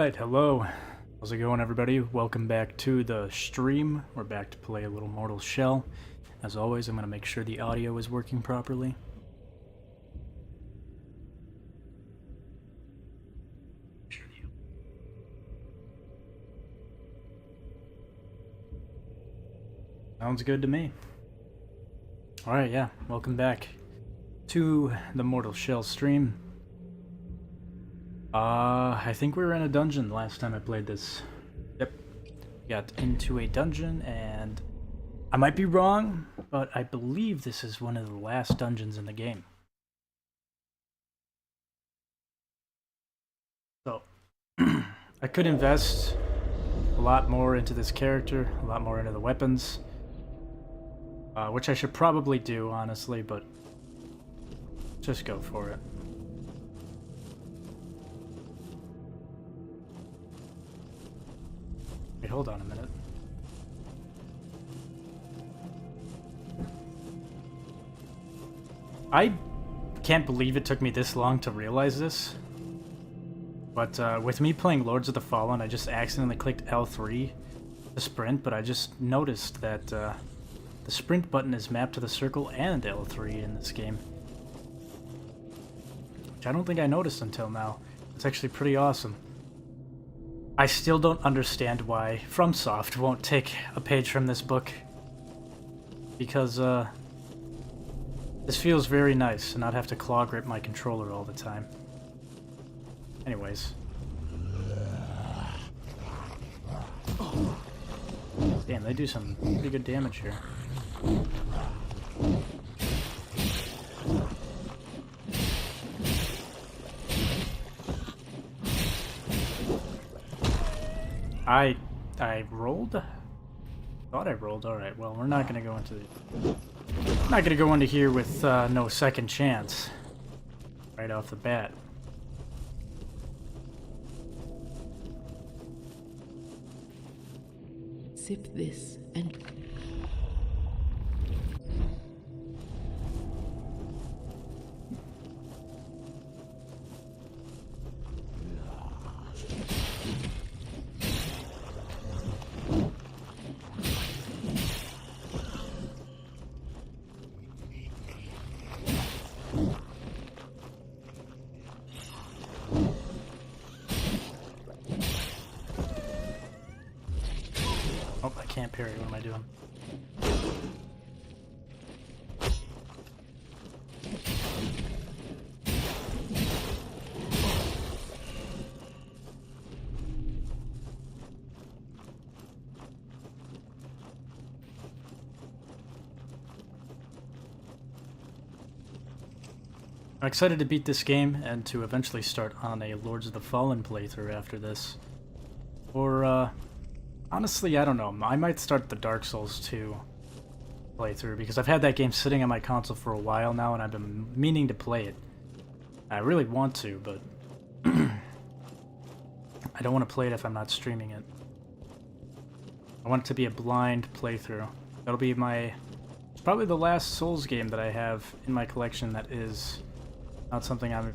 Alright, hello. How's it going, everybody? Welcome back to the stream. We're back to play a little Mortal Shell. As always, I'm going to make sure the audio is working properly. Sounds good to me. Alright, yeah, welcome back to the Mortal Shell stream. I think we were in a dungeon last time I played this. Yep. Got into a dungeon, and I might be wrong, but I believe this is one of the last dungeons in the game. So, I could invest a lot more into this character, a lot more into the weapons, which I should probably do, honestly, but just go for it. Wait, hold on a minute. I can't believe it took me this long to realize this. But with me playing Lords of the Fallen, I just accidentally clicked L3 to sprint, but I just noticed that the sprint button is mapped to the circle and L3 in this game. Which I don't think I noticed until now. It's actually pretty awesome. I still don't understand why FromSoft won't take a page from this book. Because, this feels very nice to not have to claw grip my controller all the time. Anyways. Damn, they do some pretty good damage here. I rolled? Thought I rolled. Alright, well, we're not gonna go into here with no second chance. Right off the bat. Sip this and... Oh, I can't parry. What am I doing? I'm excited to beat this game and to eventually start on a Lords of the Fallen playthrough after this. Or, honestly, I don't know. I might start the Dark Souls 2 playthrough, because I've had that game sitting on my console for a while now, and I've been meaning to play it. I really want to, but I don't want to play it if I'm not streaming it. I want it to be a blind playthrough. That'll be my... It's probably the last Souls game that I have in my collection that is not something I've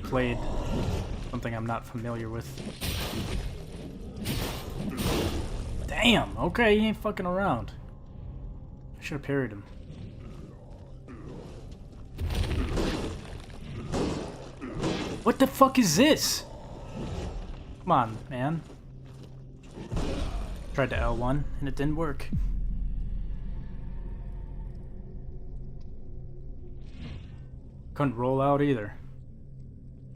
played, something I'm not familiar with. Damn, okay, he ain't fucking around. I should have parried him. What the fuck is this? Come on, man. Tried to L1 and it didn't work. Couldn't roll out either.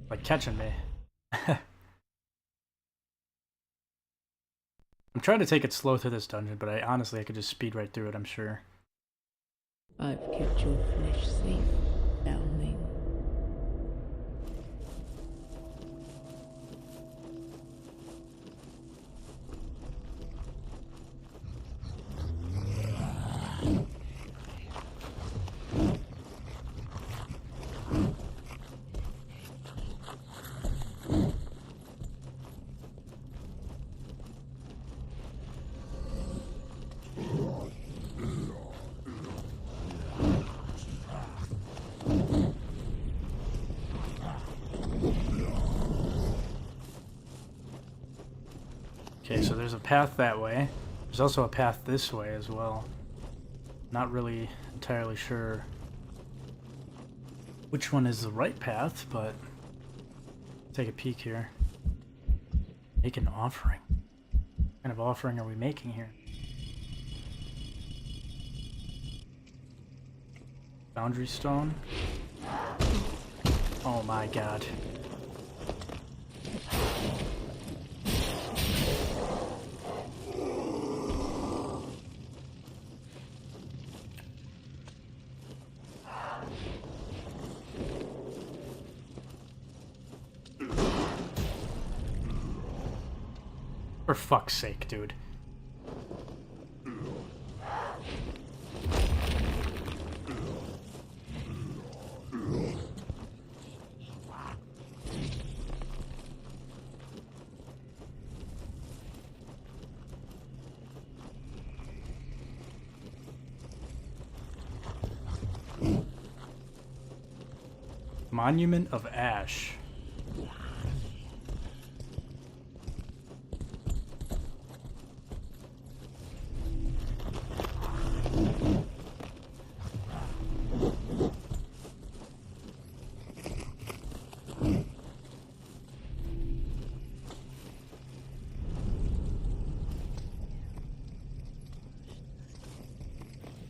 Like catching me. I'm trying to take it slow through this dungeon, but honestly I could just speed right through it, I'm sure. I've kept your flesh safe, foundling. Okay, so there's a path that way. There's also a path this way as well. Not really entirely sure which one is the right path, but take a peek here. Make an offering. What kind of offering are we making here? Boundary stone. Oh my god. For fuck's sake, dude. Monument of Ash.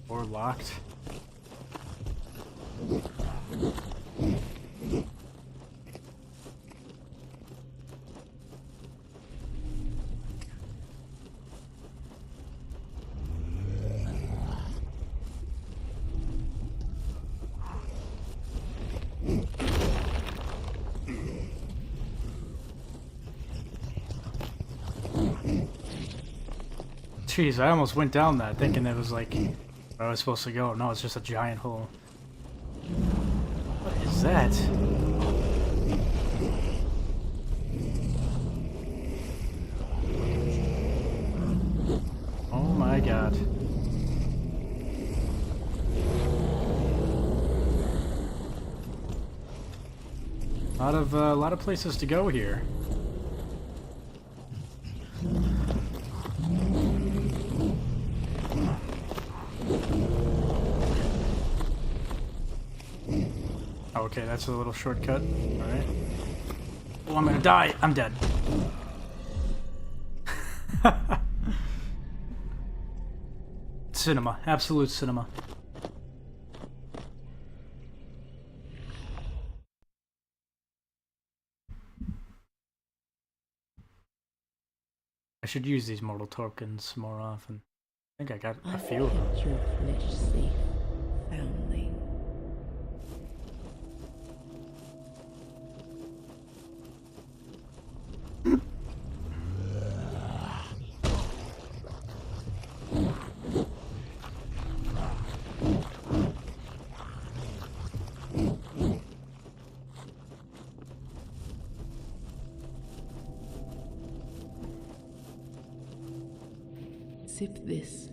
Or locked. Jeez, I almost went down that thinking it was like where I was supposed to go. No, it's just a giant hole. What is that? Oh my god. A lot of places to go here. Okay, that's a little shortcut. Alright. Oh, I'm gonna die! I'm dead. Cinema. Absolute cinema. I should use these mortal tokens more often. I think I got a few of them. Kept your flesh safe, foundling. Sip this.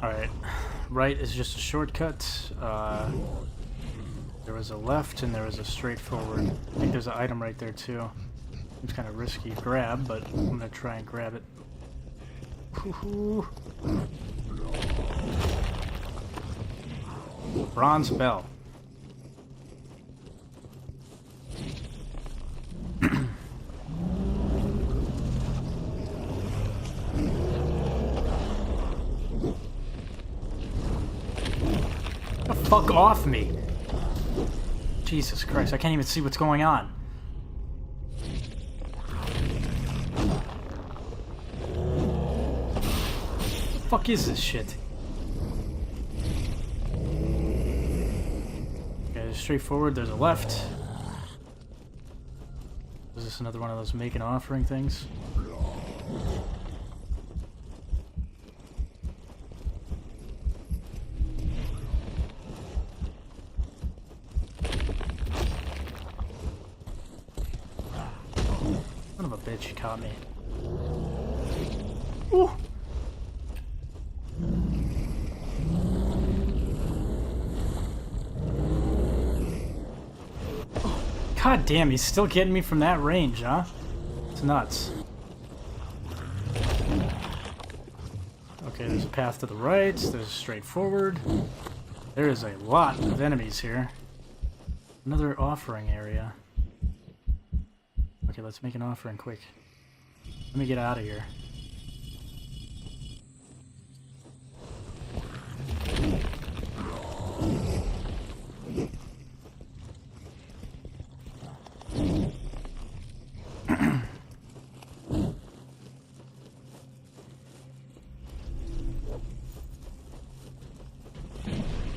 Alright, right is just a shortcut. There was a left and there was a straight forward. I think there's an item right there too. It's kind of risky grab, but I'm gonna try and grab it. Woohoo! Bronze bell. Fuck off me! Jesus Christ, I can't even see what's going on. fuck is this shit? Okay, straightforward, there's a left. Is this another one of those make an offering things? Son of a bitch, he caught me. Ooh! God damn, he's still getting me from that range, huh? It's nuts. Okay, there's a path to the right, there's a straightforward. There is a lot of enemies here. Another offering area. Okay, let's make an offering quick. Let me get out of here.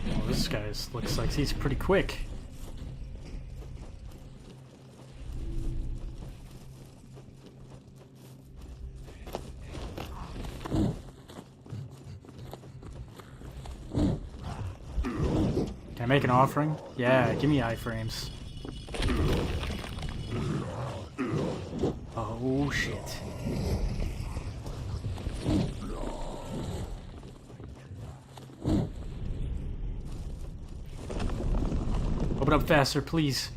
Oh, this guy looks like he's pretty quick. Can I make an offering? Yeah, give me iframes. Oh shit. Open up faster, please.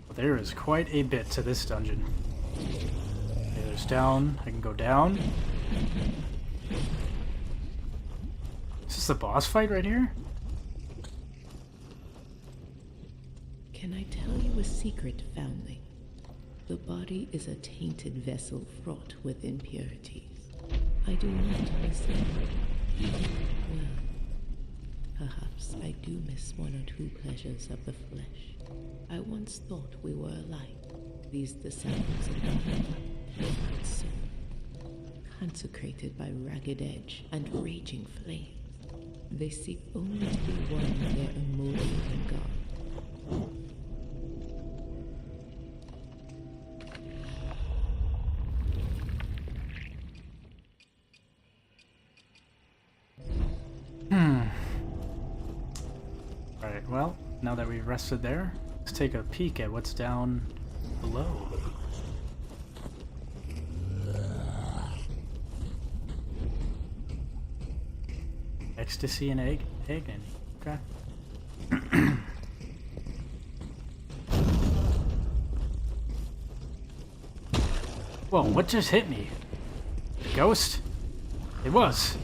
Well, there is quite a bit to this dungeon. Okay, there's down. I can go down. Is this the boss fight right here? Can I tell you a secret, foundling? The body is a tainted vessel fraught with impurities. I do not miss it. Well, perhaps I do miss one or two pleasures of the flesh. I once thought we were alike, these descendants of the soul, consecrated by ragged edge and raging flames. They seek only to be one with their emollient God. Alright, well, now that we've rested there, let's take a peek at what's down below. Ecstasy and egg? Okay. Whoa, what just hit me? A ghost? It was.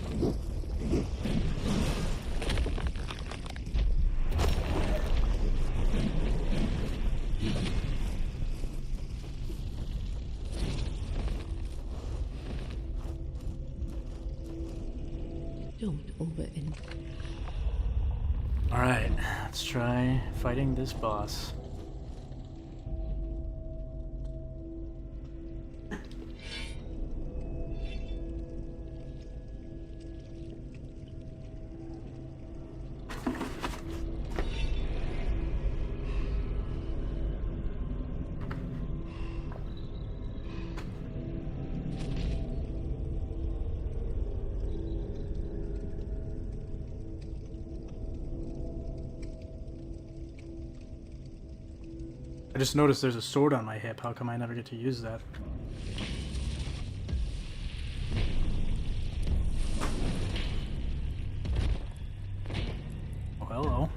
Don't over-in. Alright, let's try fighting this boss. I just noticed there's a sword on my hip. How come I never get to use that? Oh, hello.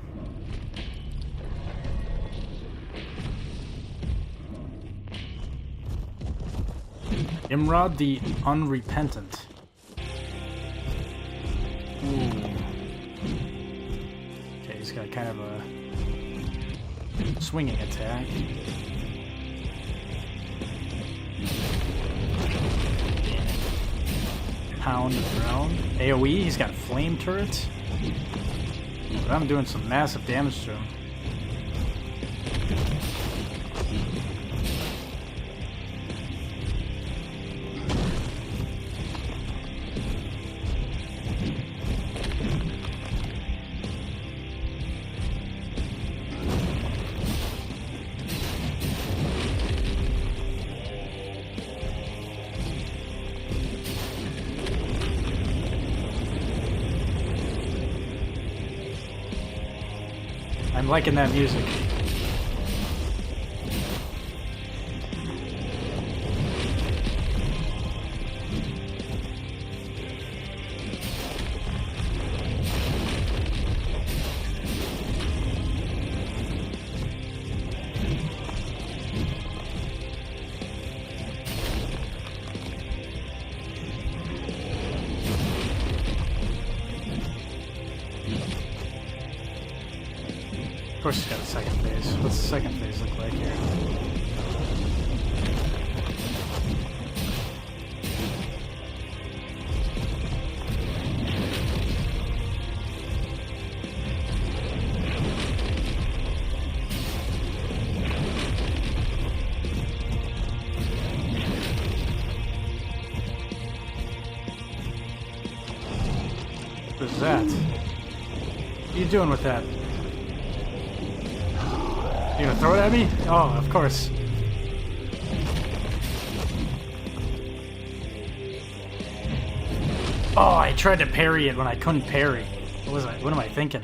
Imrod the Unrepentant. Ooh. Okay, he's got kind of a swinging attack. Pound around. AoE, he's got flame turrets. But I'm doing some massive damage to him. I'm liking that music. Of course it's got a second phase. What's the second phase look like here? What is that? What are you doing with that? You gonna throw it at me? Oh, of course. Oh, I tried to parry it when I couldn't parry. What am I thinking?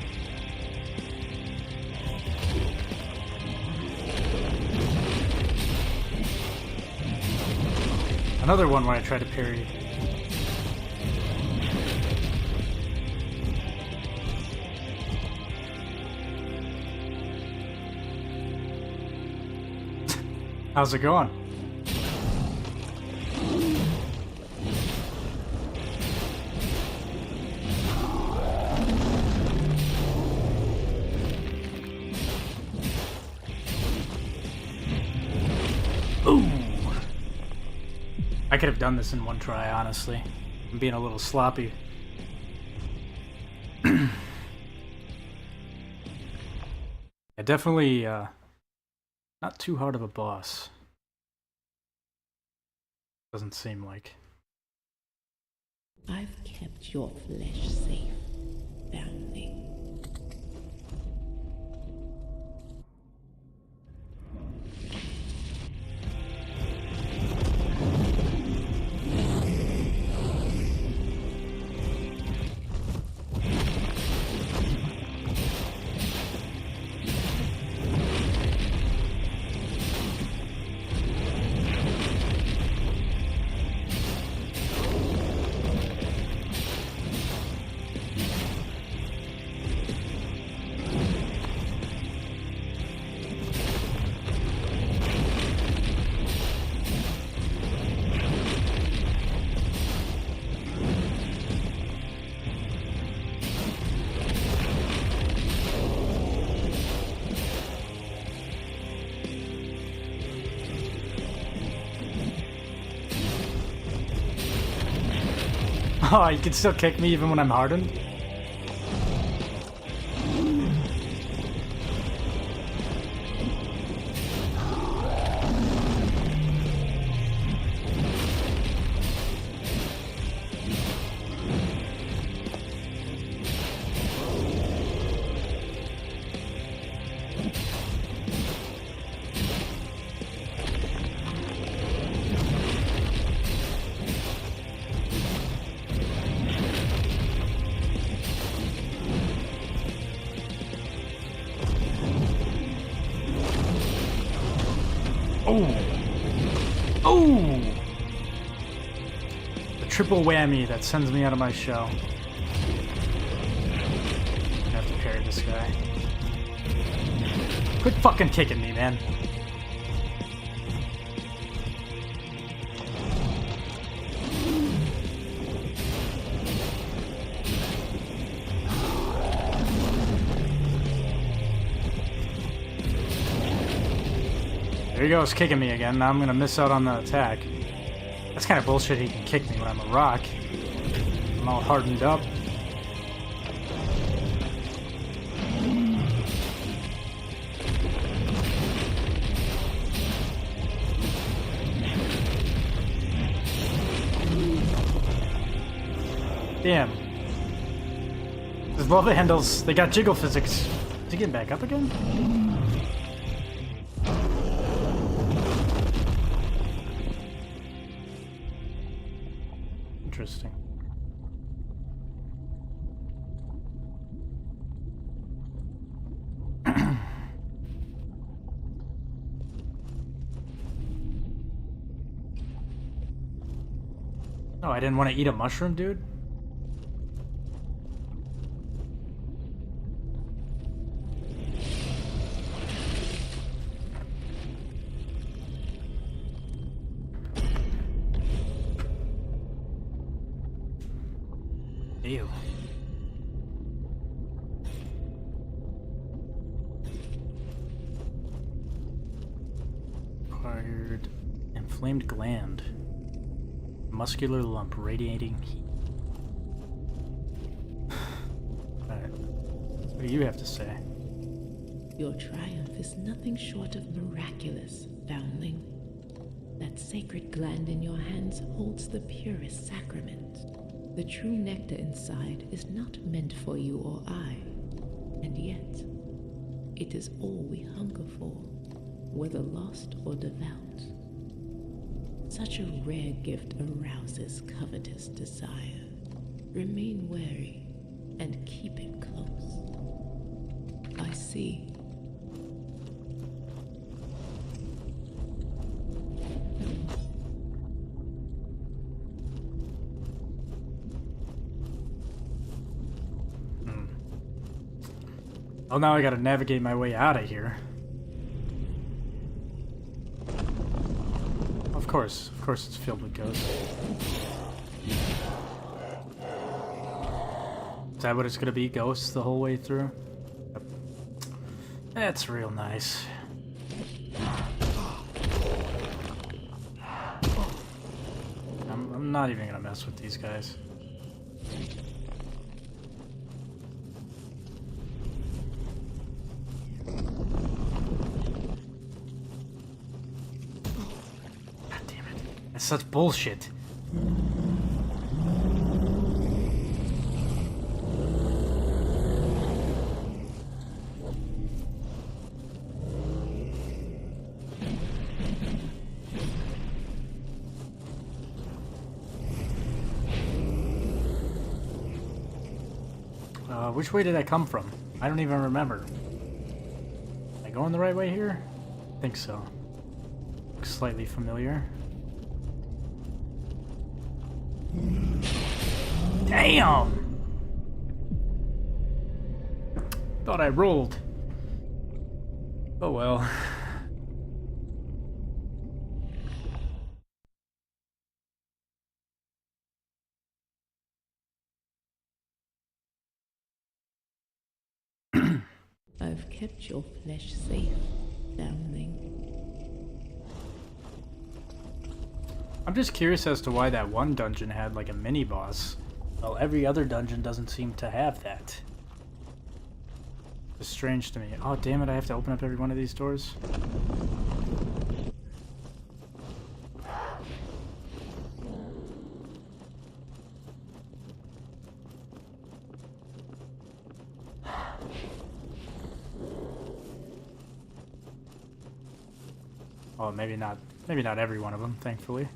Another one where I tried to parry. How's it going? Ooh! I could have done this in one try, honestly. I'm being a little sloppy. I definitely, not too hard of a boss. Doesn't seem like. I've kept your flesh safe, foundling. Oh, you can still kick me even when I'm hardened? Oh! Oh! The triple whammy that sends me out of my shell. I have to parry this guy. Quit fucking kicking me, man. There he goes, kicking me again. Now I'm gonna miss out on the attack. That's kind of bullshit. He can kick me when I'm a rock. I'm all hardened up. Damn. These lava handles, they got jiggle physics. Is he getting back up again? Interesting. Oh, I didn't want to eat a mushroom, dude? Ew. Acquired inflamed gland. Muscular lump radiating heat. Alright. What do you have to say? Your triumph is nothing short of miraculous, foundling. That sacred gland in your hands holds the purest sacrament. The true nectar inside is not meant for you or I, and yet, it is all we hunger for, whether lost or devout. Such a rare gift arouses covetous desire. Remain wary and keep it close. I see. Oh, now I gotta navigate my way out of here. Of course it's filled with ghosts. Is that what it's gonna be? Ghosts the whole way through? Yep. That's real nice. I'm not even gonna mess with these guys. Such bullshit. Which way did I come from? I don't even remember. Am I going the right way here? I think so. Looks slightly familiar. Damn! Thought I rolled. Oh well. I've kept your flesh safe, foundling. I'm just curious as to why that one dungeon had like a mini boss, while every other dungeon doesn't seem to have that. It's strange to me. Oh damn it, I have to open up every one of these doors? Oh, maybe not every one of them, thankfully.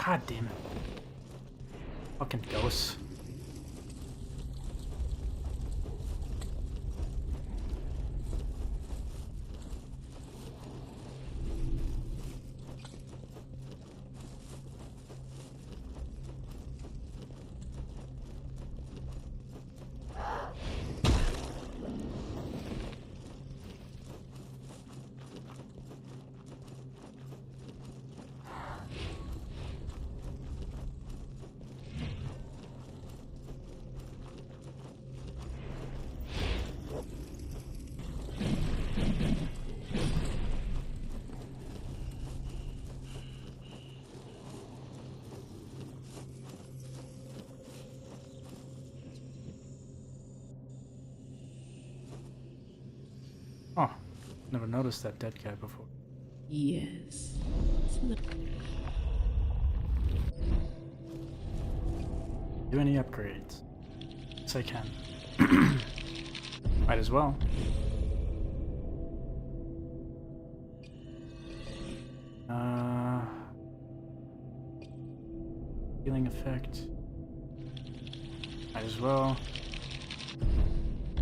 God damn it. Fucking ghosts. Oh, never noticed that dead guy before. Yes. Do any upgrades? Yes, I can. Might as well. Healing effect. Might as well.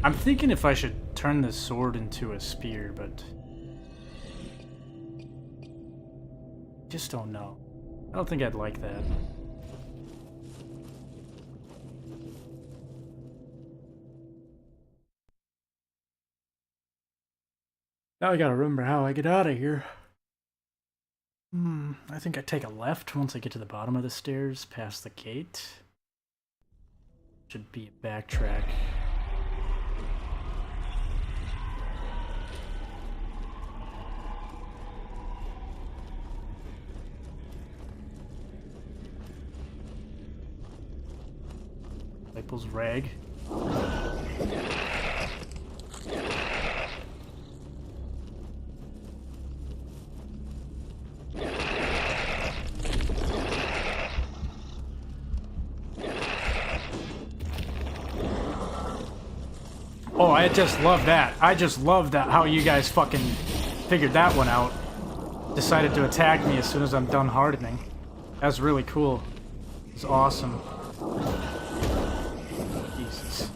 I'm thinking if I should turn this sword into a spear, but just don't know. I don't think I'd like that. Now I gotta remember how I get out of here. I think I take a left once I get to the bottom of the stairs, past the gate. Should be a backtrack. Disciples rag. Oh, I just love that. I just love that how you guys fucking figured that one out. Decided to attack me as soon as I'm done hardening. That's really cool. It's awesome. Jesus.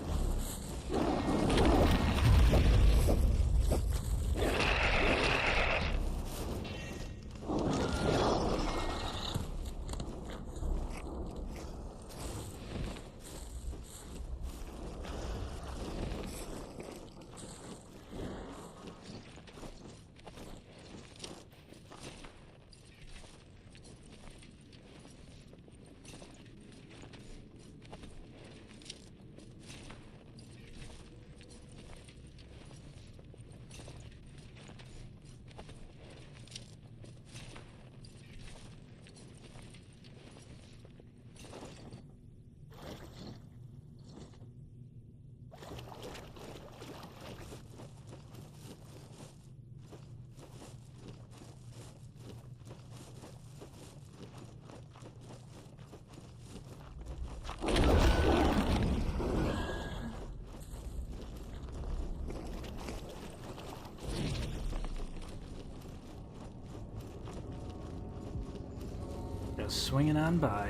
Just swinging on by.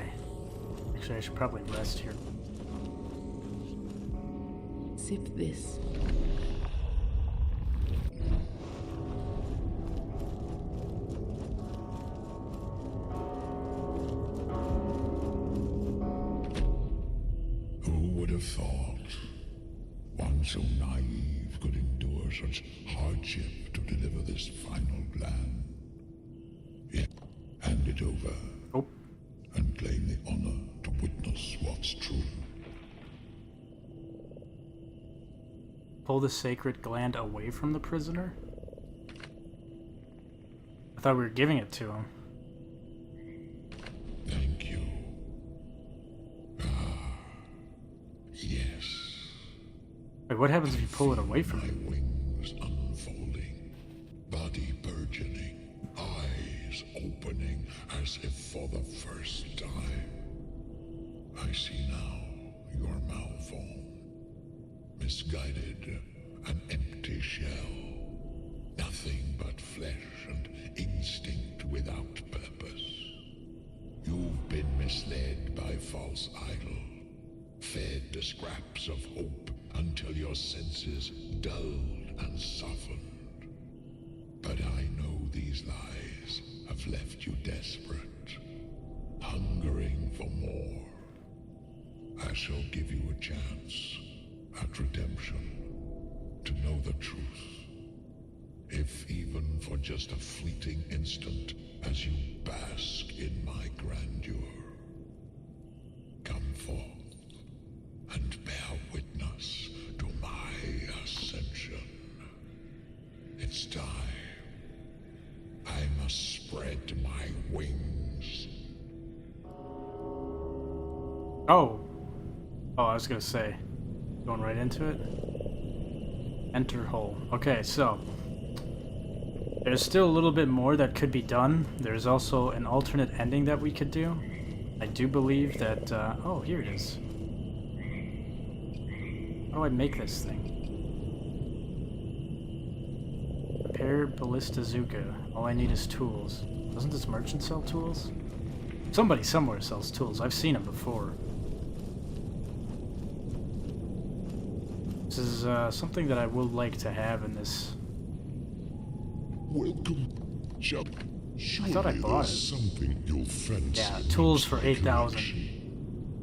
Actually, I should probably rest here. Sip this. Who would have thought one so naive could endure such hardship to deliver this final plan? Yet, hand it over. Oh. And claim the honor to witness what's true. Pull the sacred gland away from the prisoner? I thought we were giving it to him. Thank you. Yes. Wait, what happens if you pull it away from My him? wings unfolding, body burgeoning, eyes opening as if for the first time. I see now your malformed, misguided, an empty shell. Nothing but flesh and instinct without purpose. You've been misled by false idol, fed the scraps of hope until your senses dulled and softened. But I know these lies have left you desperate, hungering for more. I shall give you a chance at redemption to know the truth, if even for just a fleeting instant as you bask in my grandeur. Come forth and bear witness to my ascension. It's time. I must spread my wings. Oh. Oh, I was gonna say. Going right into it. Enter hole. Okay, so. There's still a little bit more that could be done. There's also an alternate ending that we could do. I do believe that, oh, here it is. How do I make this thing? Repair ballistazooka. All I need is tools. Doesn't this merchant sell tools? Somebody somewhere sells tools. I've seen them before. This is something that I would like to have in this. Welcome, Chuck. I thought I bought it. Something you'll fancy. Yeah, tools for 8,000.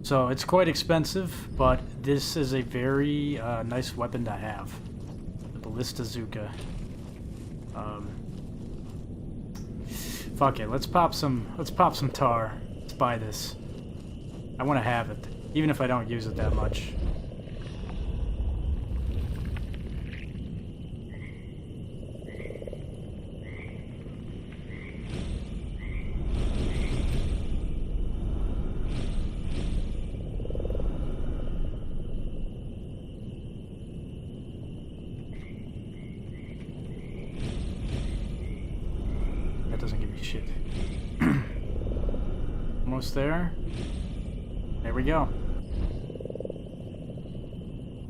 So it's quite expensive, but this is a very nice weapon to have. The ballistazooka. Fuck it, let's pop some tar. Let's buy this. I want to have it, even if I don't use it that much. Doesn't give me shit. Almost there. There we go.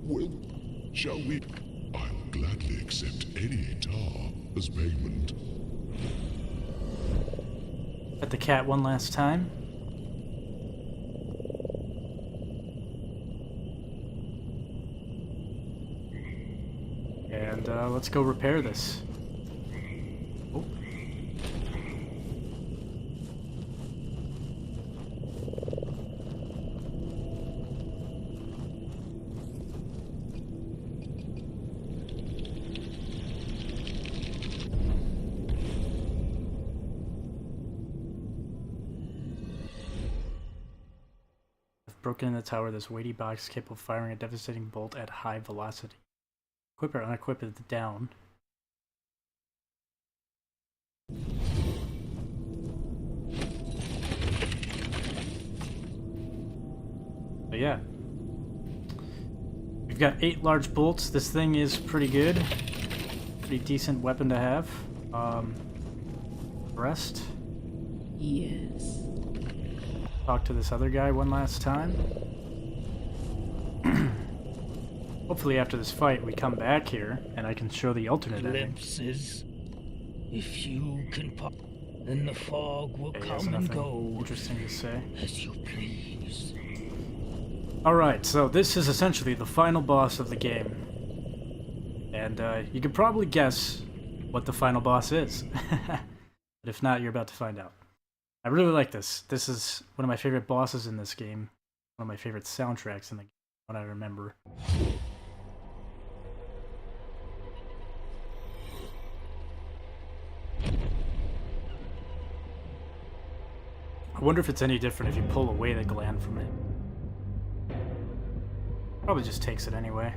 Well, shall we? I'll gladly accept any tar as payment. Pet the cat one last time. And let's go repair this. Oh. Broken in the tower, this weighty box capable of firing a devastating bolt at high velocity. Equip or unequip it down. But yeah. We've got 8 large bolts. This thing is pretty good. Pretty decent weapon to have. Rest. Yes. Talk to this other guy one last time. Hopefully after this fight we come back here and I can show the alternate ending. Glimpses. If you can pop, then the fog will Okay, he has come and nothing go interesting to say. as you please. Alright, so this is essentially the final boss of the game. And you can probably guess what the final boss is. But if not, you're about to find out. I really like this. This is one of my favorite bosses in this game. One of my favorite soundtracks in the game, what I remember. I wonder if it's any different if you pull away the gland from it. Probably just takes it anyway.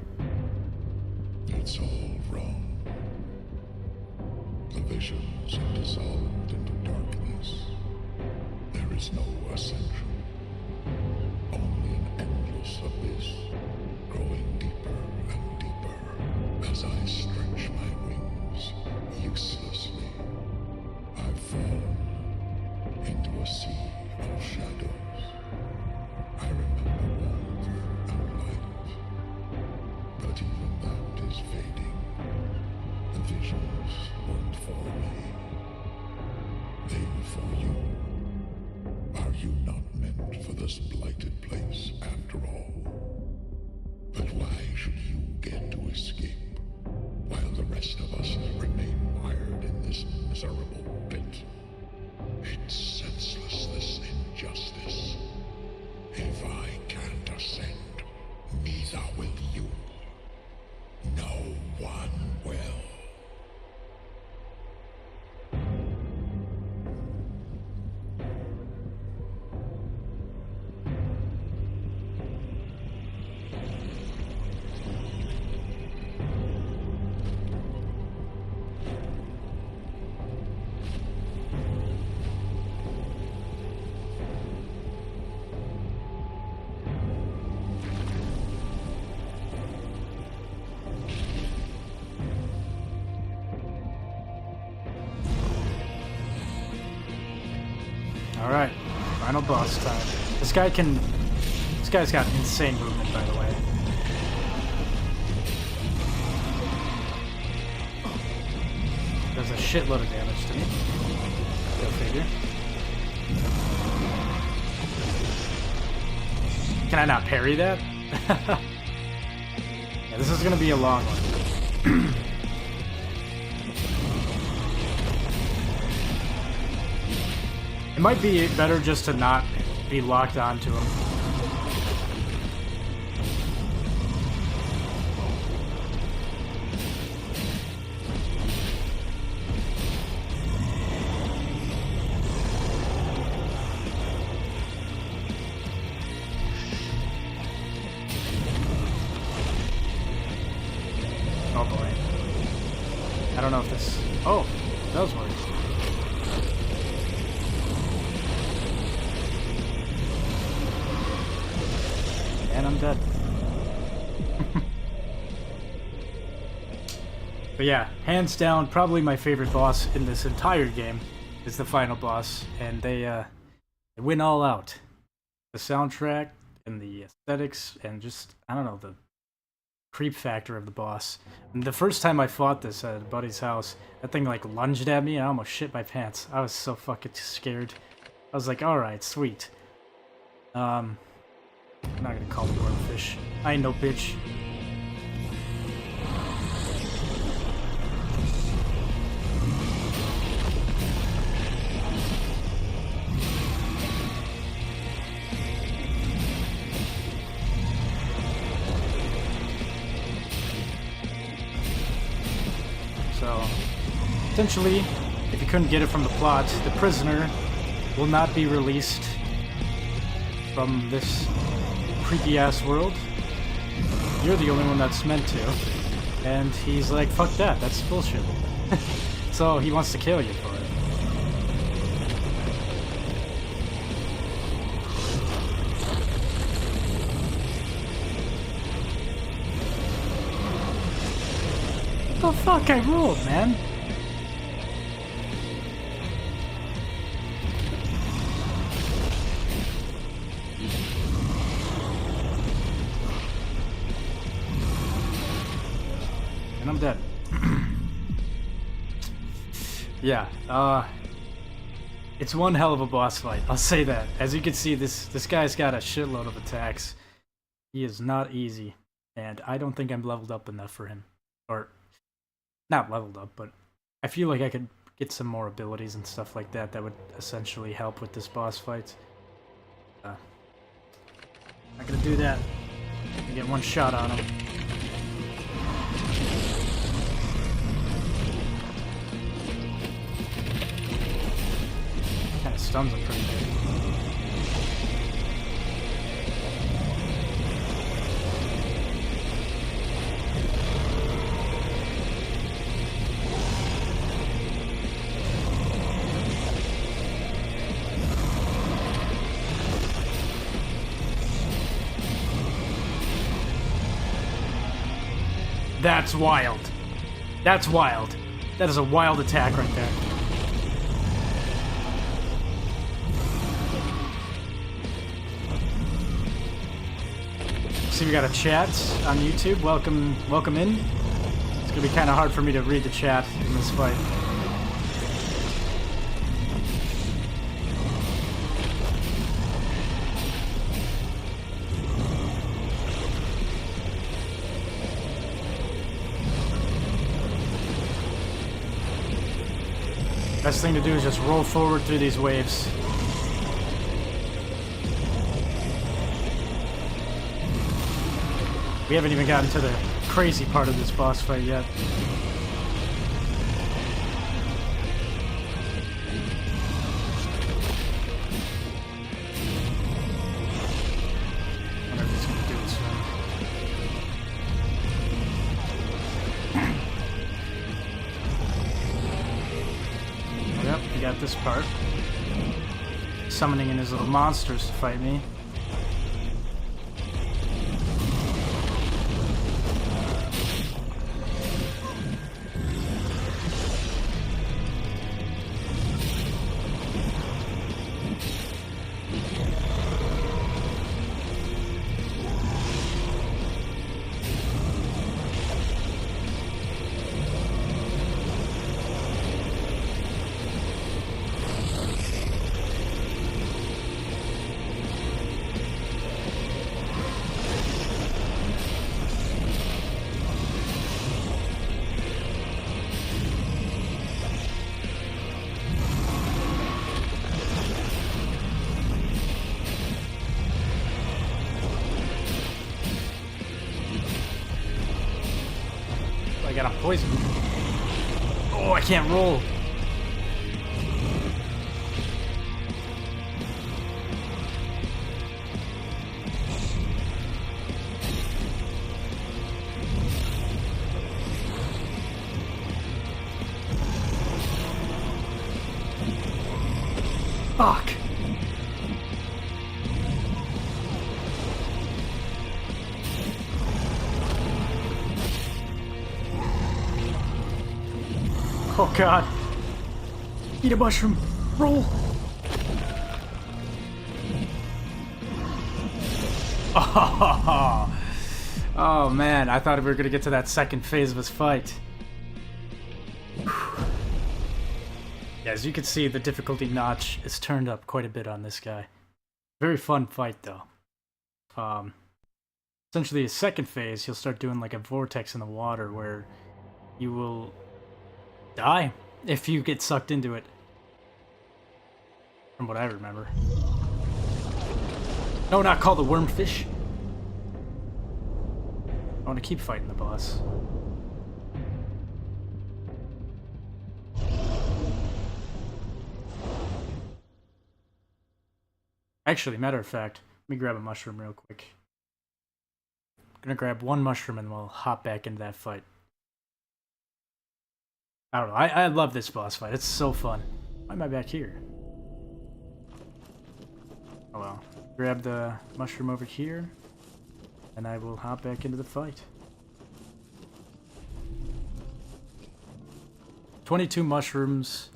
It's all wrong. The visions have dissolved into darkness. There is no ascension, only an endless abyss, growing deeper and deeper as I stretch my wings uselessly. I've fallen into a sea of shadows. I remember warmth and light, but even that is fading. The visions weren't for me, they were for you. Are you not meant for this blighted place after all? But why should you get to escape, while the rest of us remain mired in this miserable pit? It's senseless, this injustice. If I can't ascend, neither will you. No one will. Alright, final boss time. This guy's got insane movement, by the way. Does a shitload of damage to me. Go figure. Can I not parry that? Yeah, this is gonna be a long one. It might be better just to not be locked onto him. Oh boy. I don't know if this... Oh, it does work. And I'm dead. But yeah, hands down, probably my favorite boss in this entire game is the final boss, and they win all out. The soundtrack and the aesthetics and just, I don't know, the creep factor of the boss. And the first time I fought this at a buddy's house, that thing like lunged at me and I almost shit my pants. I was so fucking scared. I was like, alright, sweet. I'm not gonna call him Wormfish. I ain't no bitch. So, essentially, if you couldn't get it from the plot, the prisoner will not be released from this creepy-ass world. You're the only one that's meant to. And he's like, fuck that, that's bullshit. So he wants to kill you for it. What the fuck, I ruled, man. And I'm dead. Yeah, it's one hell of a boss fight, I'll say that. As you can see, this guy's got a shitload of attacks. He is not easy, and I don't think I'm leveled up enough for him. Or, not leveled up, but I feel like I could get some more abilities and stuff like that that would essentially help with this boss fight. Not gonna do that. I get one shot on him. Kinda stuns him pretty good. That's wild. That's wild. That is a wild attack right there. See, we got a chat on YouTube. Welcome in. It's gonna be kind of hard for me to read the chat in this fight. Best thing to do is just roll forward through these waves. We haven't even gotten to the crazy part of this boss fight yet. I wonder if he's gonna do it soon. Yep, we got this part. Summoning in his little monsters to fight me. god, I'm poisoned. Oh, I can't roll. Fuck. Oh god. Eat a mushroom. Roll. Oh, oh man, I thought we were gonna get to that second phase of this fight. Yeah, as you can see, the difficulty notch is turned up quite a bit on this guy. Very fun fight though. Essentially, his second phase, he'll start doing like a vortex in the water where you will die if you get sucked into it. From what I remember. No, not called the wormfish. I want to keep fighting the boss. Actually, matter of fact, let me grab a mushroom real quick. I'm gonna grab one mushroom and we'll hop back into that fight. I don't know, I love this boss fight, it's so fun. Why am I back here? Oh well. Grab the mushroom over here, and I will hop back into the fight. 22 mushrooms.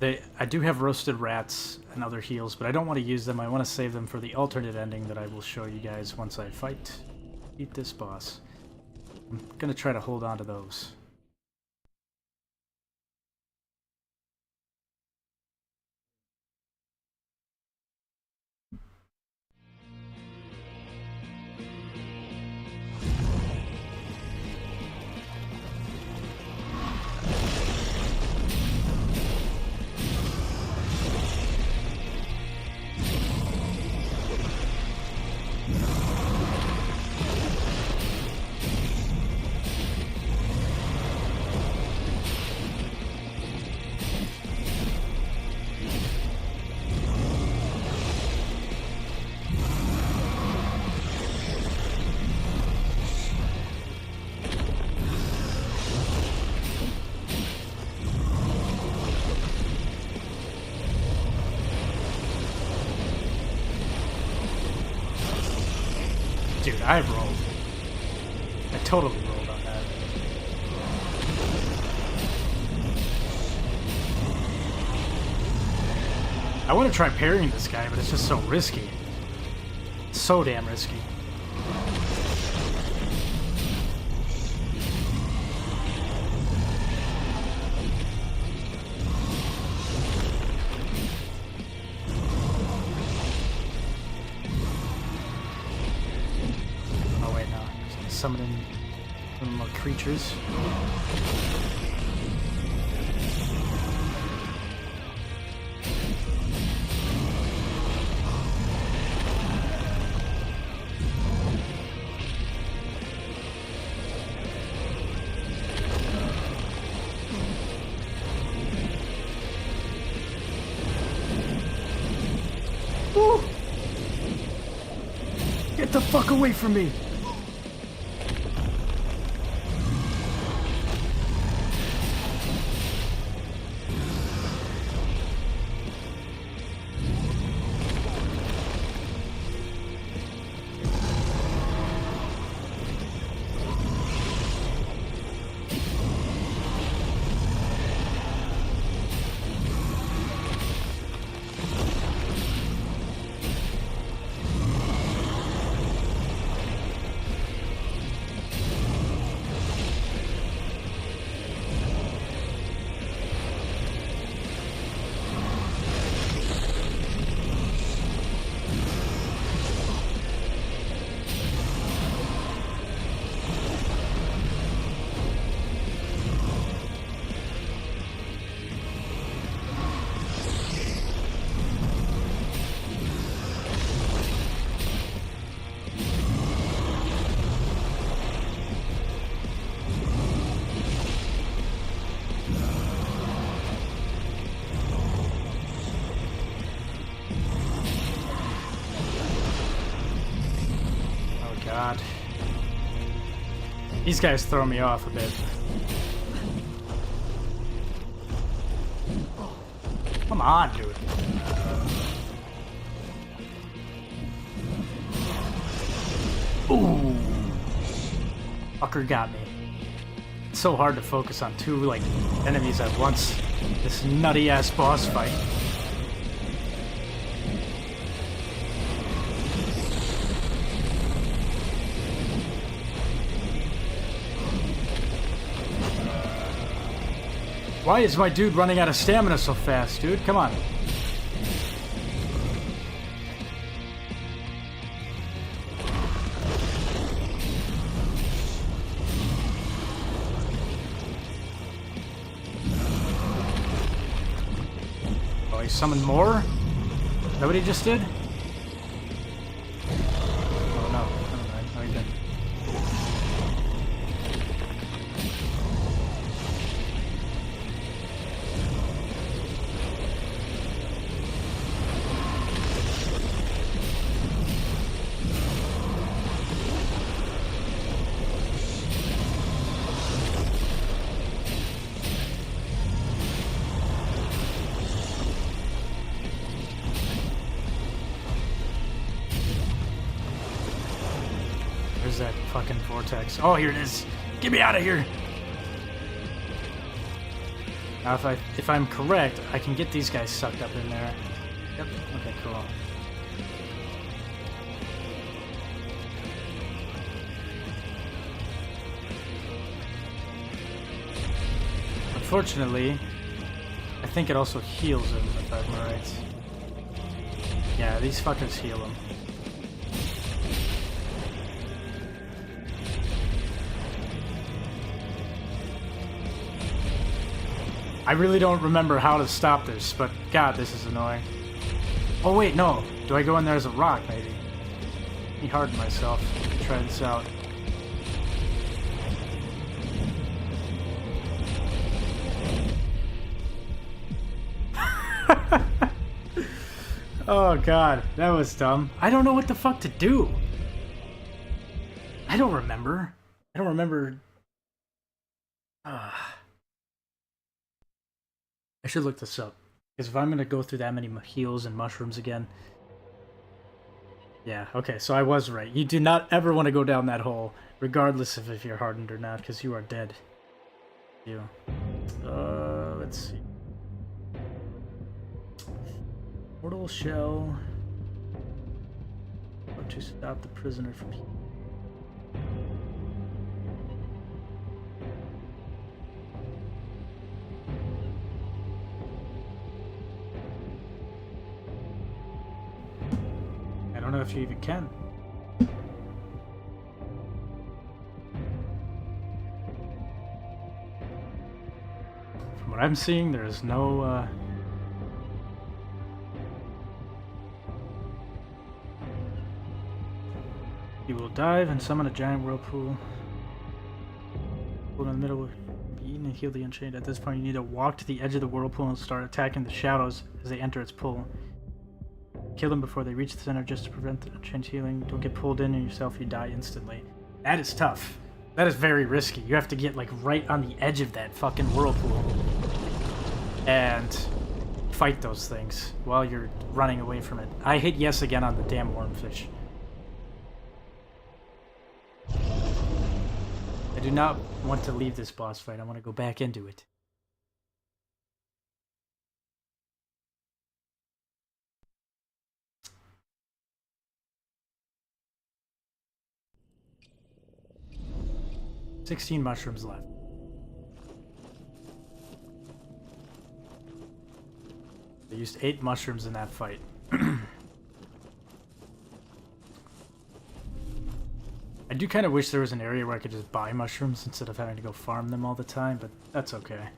I do have roasted rats and other heals, but I don't want to use them. I want to save them for the alternate ending that I will show you guys once I beat this boss. I'm gonna try to hold on to those. Dude, I rolled. I totally rolled on that. I want to try parrying this guy, but it's just so risky. So damn risky. Summoning some more creatures. Woo! Get the fuck away from me! God. These guys throw me off a bit. Come on, dude. Ooh. Fucker got me. It's so hard to focus on two, like, enemies at once. This nutty-ass boss fight. Why is my dude running out of stamina so fast, dude? Come on. Oh, he summoned more? Is that what he just did? Oh, no. Never mind. No, he didn't. Where's that fucking vortex? Oh, here it is. Get me out of here. Now, if I'm correct, I can get these guys sucked up in there. Yep. Okay, cool. Unfortunately, I think it also heals him, if I'm right. Yeah, these fuckers heal him. I really don't remember how to stop this, but god, this is annoying. Oh wait, no. Do I go in there as a rock, maybe? Let me harden myself. Try this out. Oh god, that was dumb. I don't know what the fuck to do. I don't remember. I don't remember. I should look this up. Because if I'm going to go through that many heals and mushrooms again... Yeah, okay, so I was right. You do not ever want to go down that hole, regardless of if you're hardened or not, because you are dead. You. Let's see. Portal shell. Or to stop the prisoner from... I don't know if you even can. From what I'm seeing, there is no, You will dive and summon a giant whirlpool. Pull in the middle will be eaten and heal the Unchained. At this point, you need to walk to the edge of the whirlpool and start attacking the shadows as they enter its pool. Kill them before they reach the center just to prevent the Unchained healing. Don't get pulled in and yourself, you die instantly. That is tough. That is very risky. You have to get like right on the edge of that fucking whirlpool and fight those things while you're running away from it. I hit yes again on the damn wormfish. I do not want to leave this boss fight. I want to go back into it. $16 mushrooms left. I used 8 mushrooms in that fight. I do kind of wish there was an area where I could just buy mushrooms instead of having to go farm them all the time, but that's okay.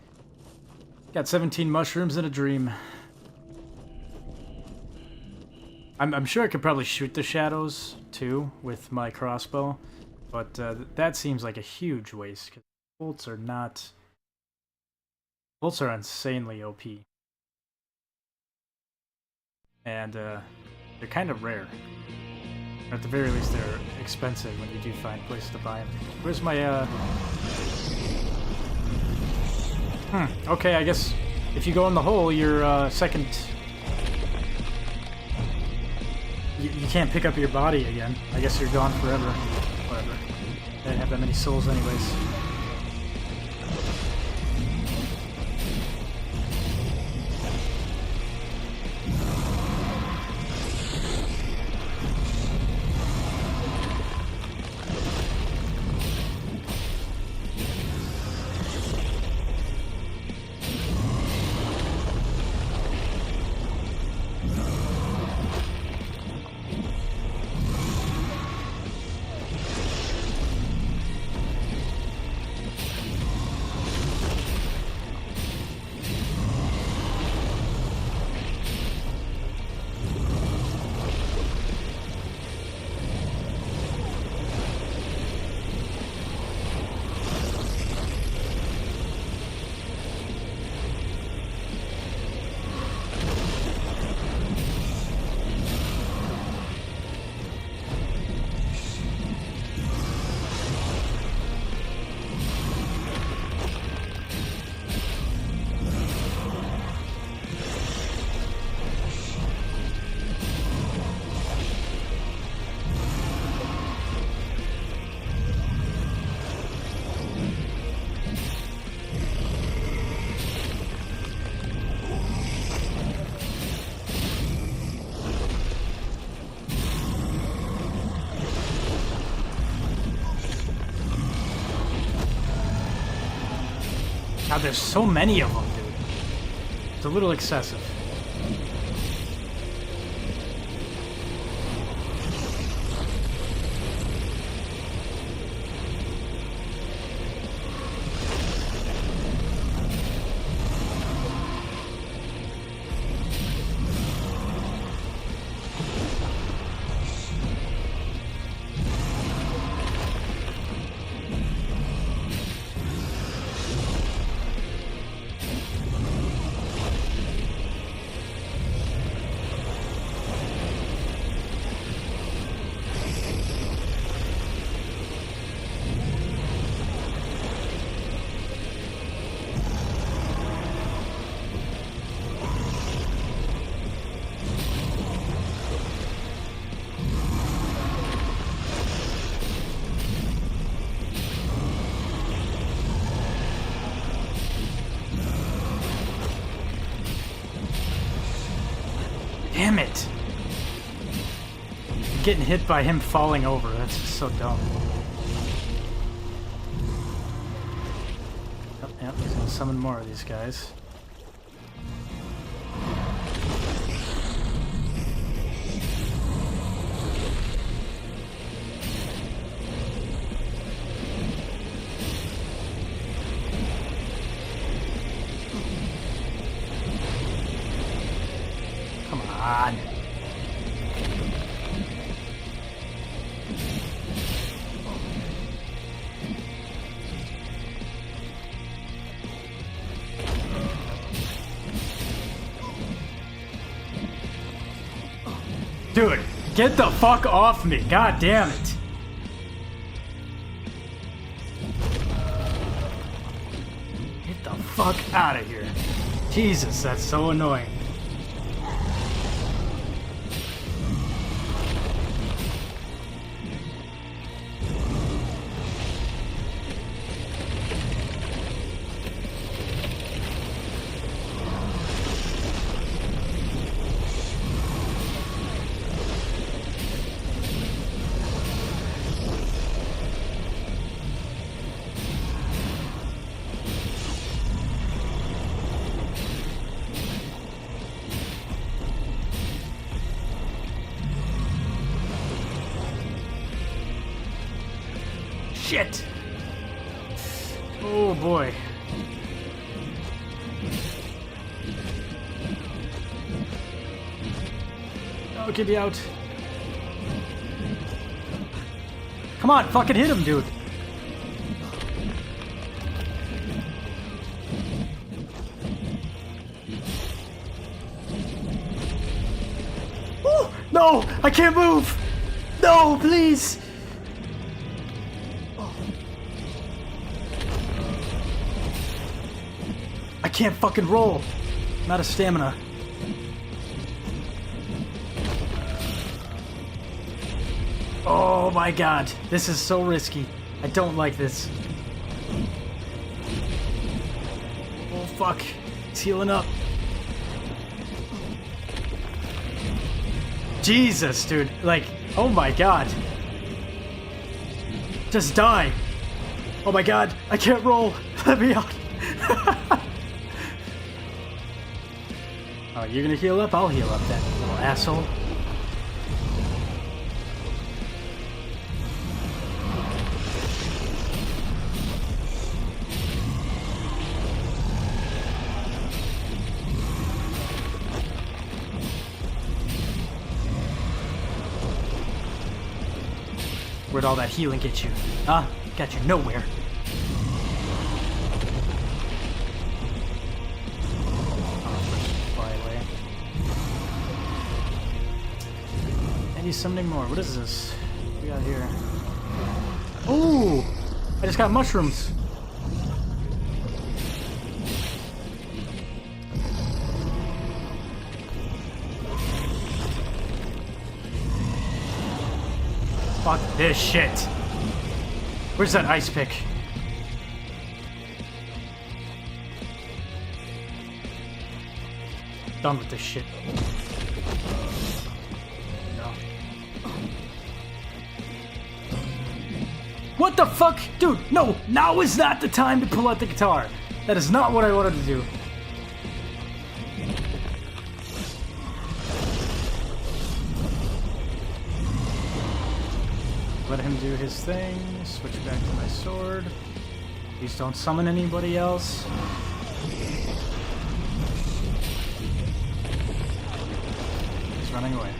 Got 17 mushrooms in a dream. I'm sure I could probably shoot the shadows too with my crossbow, but that seems like a huge waste because bolts are not. Bolts are insanely OP, and they're kind of rare. Or at the very least, they're expensive when you do find places to buy them. Where's my, okay, I guess if you go in the hole, your, second... You can't pick up your body again. I guess you're gone forever. Whatever. I didn't have that many souls anyways. God, there's so many of them, dude. It's a little excessive. Damn it! Getting hit by him falling over, that's just so dumb. Oh, yep, he's gonna summon more of these guys. Come on. Dude, get the fuck off me. God damn it. Get the fuck out of here. Jesus, that's so annoying. Shit! Oh boy. Oh, get me out. Come on, fucking hit him, dude. Woo! No! I can't move! No, please! I can't fucking roll. I'm out of stamina. Oh my god, this is so risky. I don't like this. Oh fuck, he's healing up. Jesus, dude, like, oh my god. Just die. Oh my god, I can't roll. Let me out. Oh, you're gonna heal up? I'll heal up then, you little asshole. Where'd all that healing get you? Huh? Got you nowhere. Fly away. And he's summoning more. What is this? What we got here? Ooh! I just got mushrooms. Fuck this shit. Where's that ice pick? Done with this shit. No. What the fuck? Dude, no! Now is not the time to pull out the guitar. That is not what I wanted to do. Let him do his thing, switch back to my sword. Please don't summon anybody else. He's running away.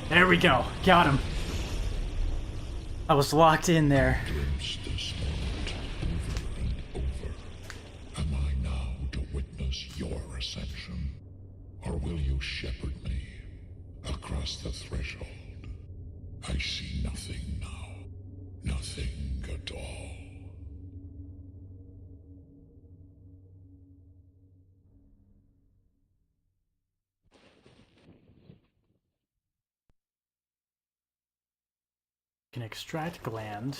There we go. Got him. I was locked in there. Glimpse this moment over and over. Am I now to witness your ascension? Or will you shepherd me across the threshold? I see nothing now. Nothing at all. Can extract gland.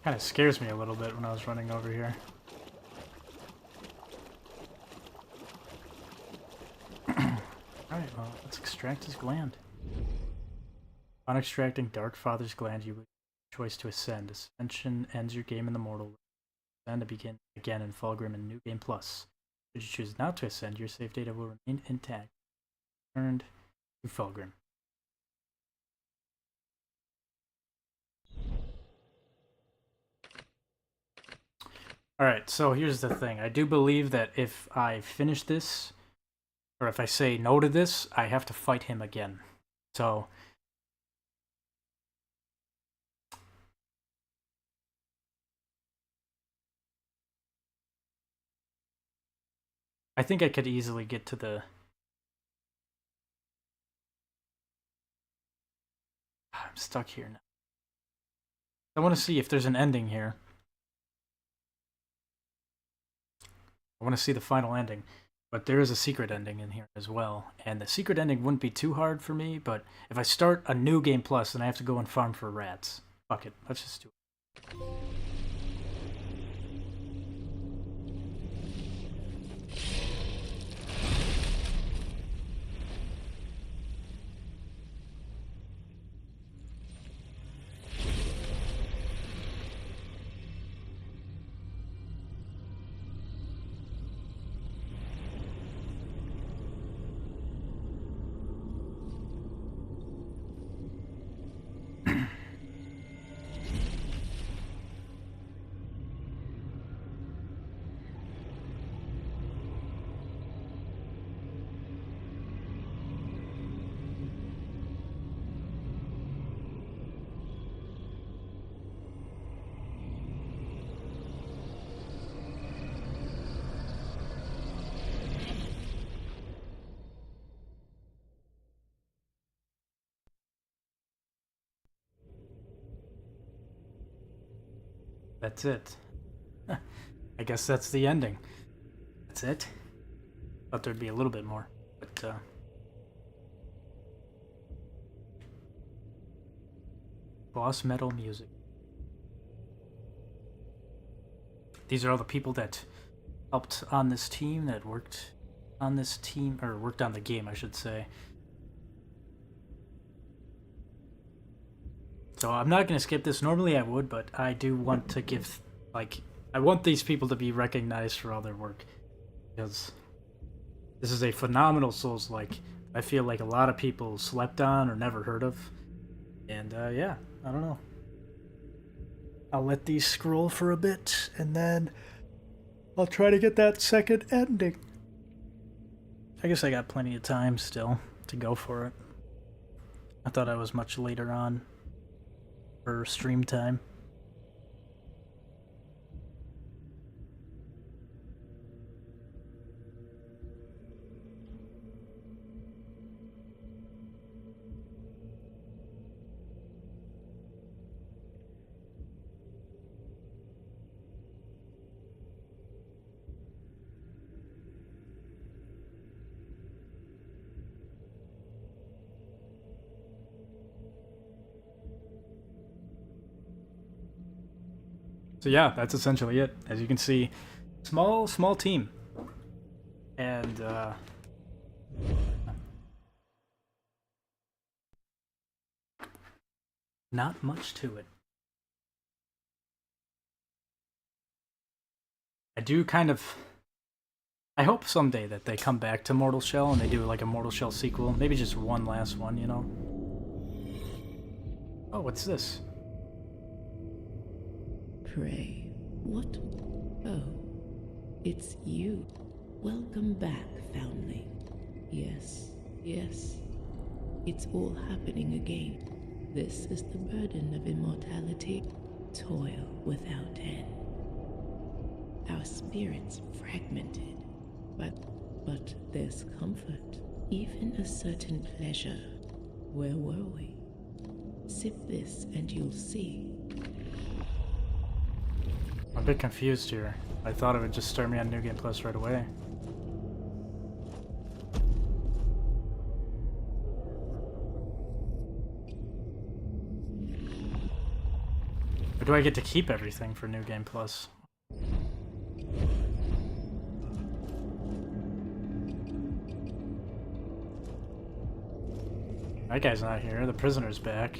Kind of scares me a little bit when I was running over here. Alright, well, let's extract his gland. On extracting Dark Father's gland, you choice to ascend. Ascension ends your game in the mortal. Ascend to begin again in Fulgrim and New Game Plus. Should you choose not to ascend, your save data will remain intact. Returned to Fulgrim. Alright, so here's the thing. I do believe that if I finish this, or if I say no to this, I have to fight him again. So I think I could easily get to the... I'm stuck here now. I want to see if there's an ending here. I want to see the final ending. But there is a secret ending in here as well. And the secret ending wouldn't be too hard for me, but if I start a new game plus, then I have to go and farm for rats. Fuck it, let's just do it. That's it. I guess that's the ending. That's it. Thought there'd be a little bit more, but boss metal music. These are all the people that helped on this team, that worked on this team, or worked on the game, I should say. So I'm not going to skip this. Normally I would, but I do want to give, like, I want these people to be recognized for all their work. Because this is a phenomenal Souls-like. I feel like a lot of people slept on or never heard of. And yeah, I don't know. I'll let these scroll for a bit, and then I'll try to get that second ending. I guess I got plenty of time still to go for it. I thought I was much later on for stream time. So yeah, that's essentially it. As you can see, small team. And not much to it. I do kind of, I hope someday that they come back to Mortal Shell and they do like a Mortal Shell sequel. Maybe just one last one, you know? Oh, what's this? Pray, what? Oh, it's you. Welcome back, foundling. Yes, yes. It's all happening again. This is the burden of immortality. Toil without end. Our spirits fragmented. But there's comfort. Even a certain pleasure. Where were we? Sip this and you'll see. I'm a bit confused here. I thought it would just start me on New Game Plus right away. Or do I get to keep everything for New Game Plus? That guy's not here. The prisoner's back.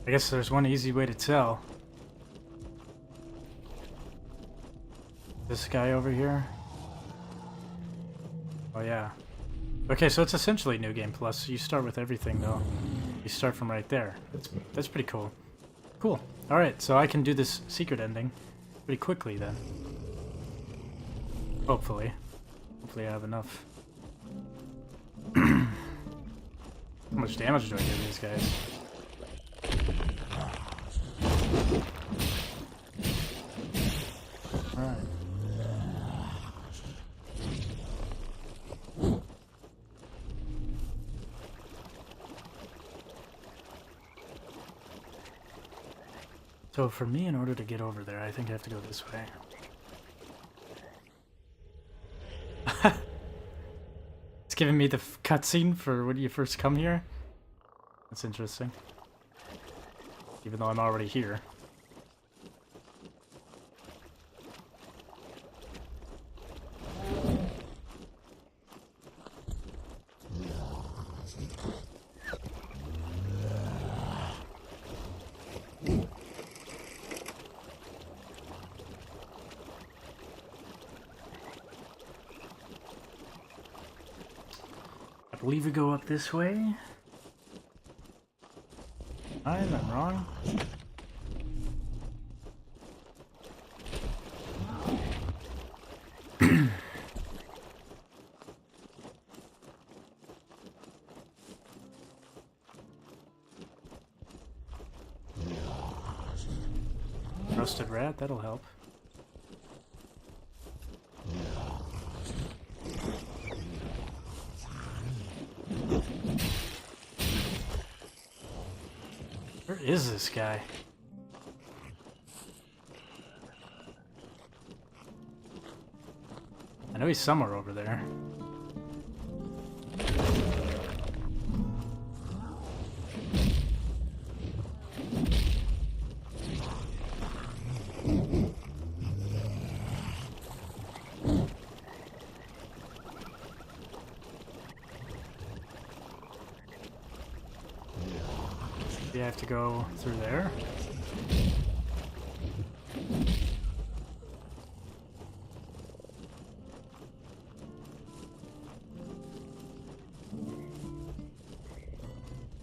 I guess there's one easy way to tell. This guy over here. Oh yeah. Okay, so it's essentially New Game Plus. You start with everything though. You start from right there. That's pretty cool. Cool. Alright, so I can do this secret ending pretty quickly then. Hopefully. Hopefully I have enough. How much damage do I give these guys? Alright. So for me, in order to get over there, I think I have to go this way. It's giving me the cutscene for when you first come here. That's interesting. Even though I'm already here. I believe we go up this way. I'm wrong. Roasted rat, that'll help. Where is this guy? I know he's somewhere over there. Do you have to go through there?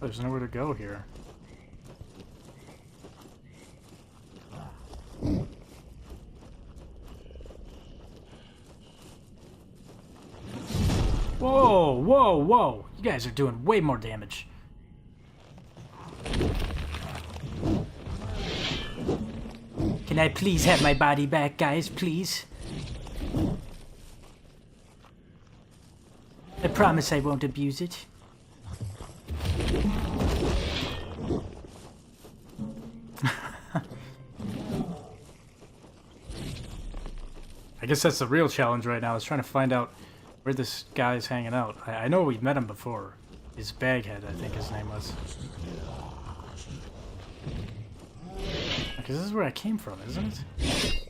There's nowhere to go here. Whoa, whoa, whoa! You guys are doing way more damage. Can I please have my body back, guys, please? I promise I won't abuse it. I guess that's the real challenge right now, is trying to find out where this guy's hanging out. I know we've met him before. His baghead, I think his name was. Because this is where I came from, isn't it?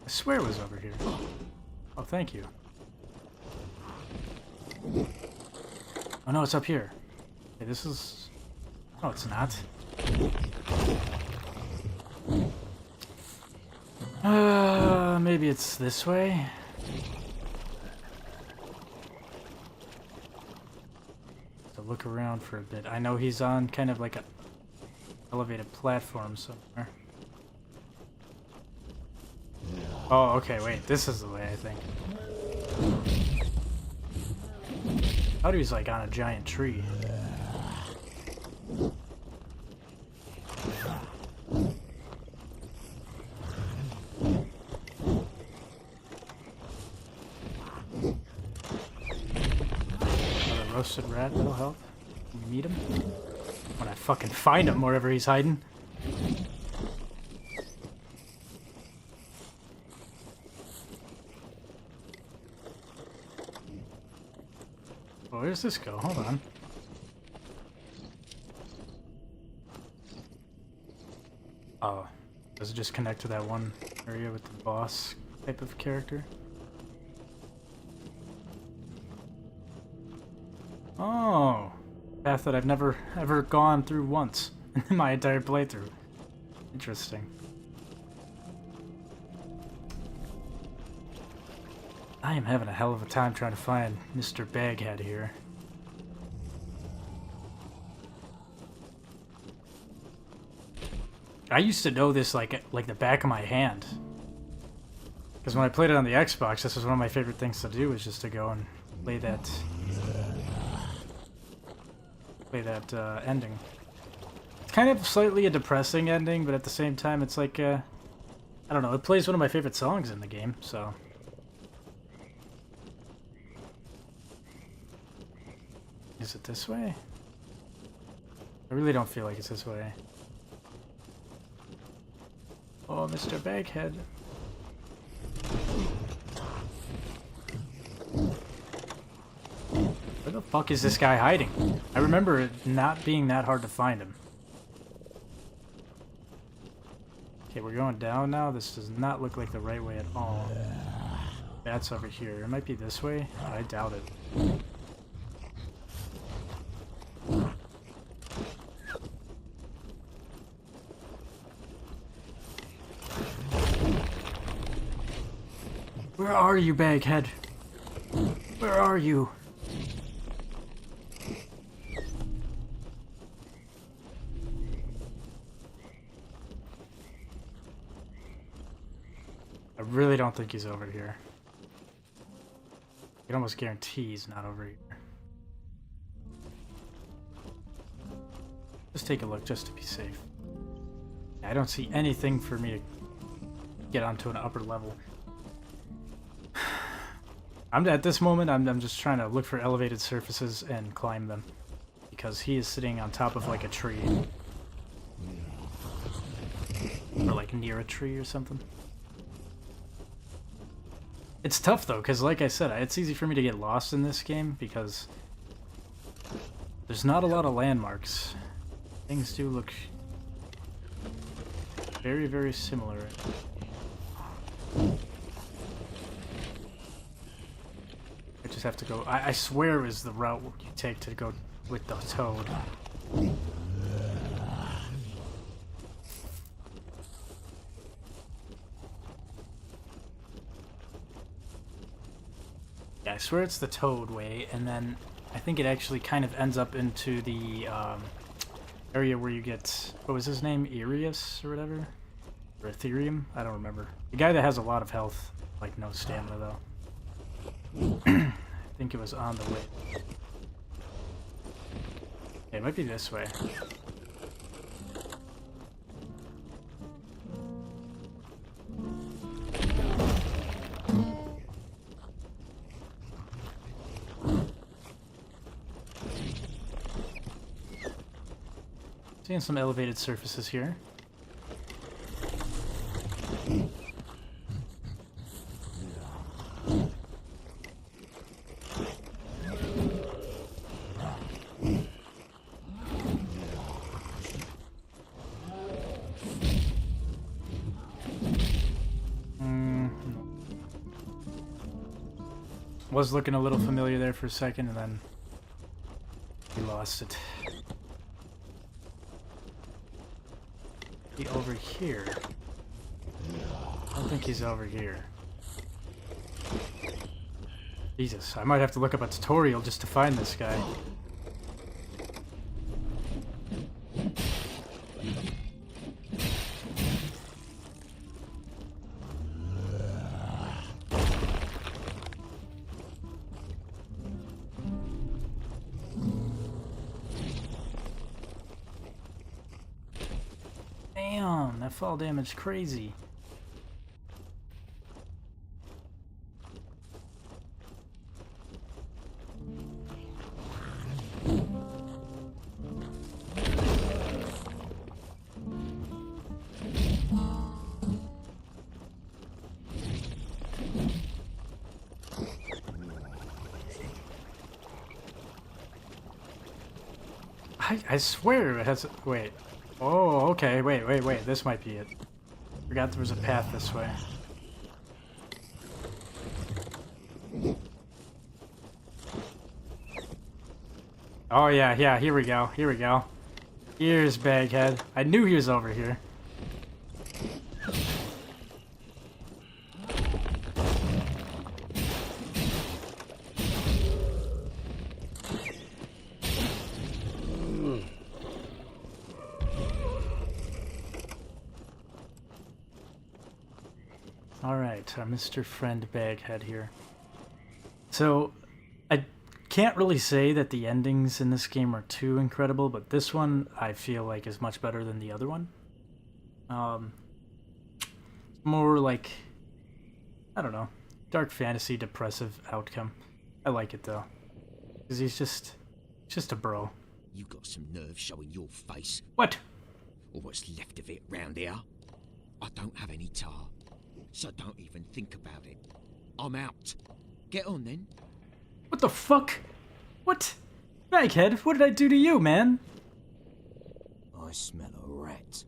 I swear it was over here. Oh, thank you. Oh no, it's up here. Okay, this is... Oh, it's not. Maybe it's this way? So look around for a bit. I know he's on kind of like a elevated platform somewhere. Oh, okay, wait. This is the way, I think. I thought he was like on a giant tree. Another roasted rat, that'll help. Can we meet him? When I fucking find him wherever he's hiding. Well, where's this go? Hold on. Oh, does it just connect to that one area with the boss type of character? Oh, path that I've never ever gone through once in my entire playthrough. Interesting. I am having a hell of a time trying to find Mr. Baghead here. I used to know this like the back of my hand. Because when I played it on the Xbox, this was one of my favorite things to do, was just to go and play that ending. It's kind of slightly a depressing ending, but at the same time, it's like, I don't know, it plays one of my favorite songs in the game, so... Is it this way? I really don't feel like it's this way. no, Mr. Baghead. Where the fuck is this guy hiding? I remember it not being that hard to find him. Okay, we're going down now. This does not look like the right way at all. That's over here. It might be this way. I doubt it. Where are you, Baghead? Where are you? I really don't think he's over here. I can almost guarantee he's not over here. Just take a look just to be safe. I don't see anything for me to get onto an upper level. I'm at this moment, I'm just trying to look for elevated surfaces and climb them. Because he is sitting on top of like a tree. Or like near a tree or something. It's tough though, because like I said, it's easy for me to get lost in this game because there's not a lot of landmarks. Things do look very, very similar. I just have to go. I swear is the route you take to go with the toad. Yeah, I swear it's the toad way, and then I think it actually kind of ends up into the area where you get, what was his name? Arius or whatever? Or Ethereum? I don't remember. The guy that has a lot of health, like no stamina though. I think it was on the way. Okay, it might be this way. Seeing some elevated surfaces here. Was looking a little familiar there for a second, and then we lost it. He over here. I don't think he's over here. Jesus, I might have to look up a tutorial just to find this guy. Damn, that fall damage crazy. I swear it has. Wait. Oh, okay. Wait. This might be it. Forgot there was a path this way. Oh, yeah. Here we go. Here's Baghead. I knew he was over here. Alright, our Mr. Friend Baghead here. So, I can't really say that the endings in this game are too incredible, but this one I feel like is much better than the other one. More like, I don't know, dark fantasy, depressive outcome. I like it though, because he's just a bro. You got some nerve showing your face. What? Or what's left of it round here. I don't have any tar, so don't even think about it. I'm out. Get on then. What the fuck? What? Baghead, what did I do to you, man? I smell a rat.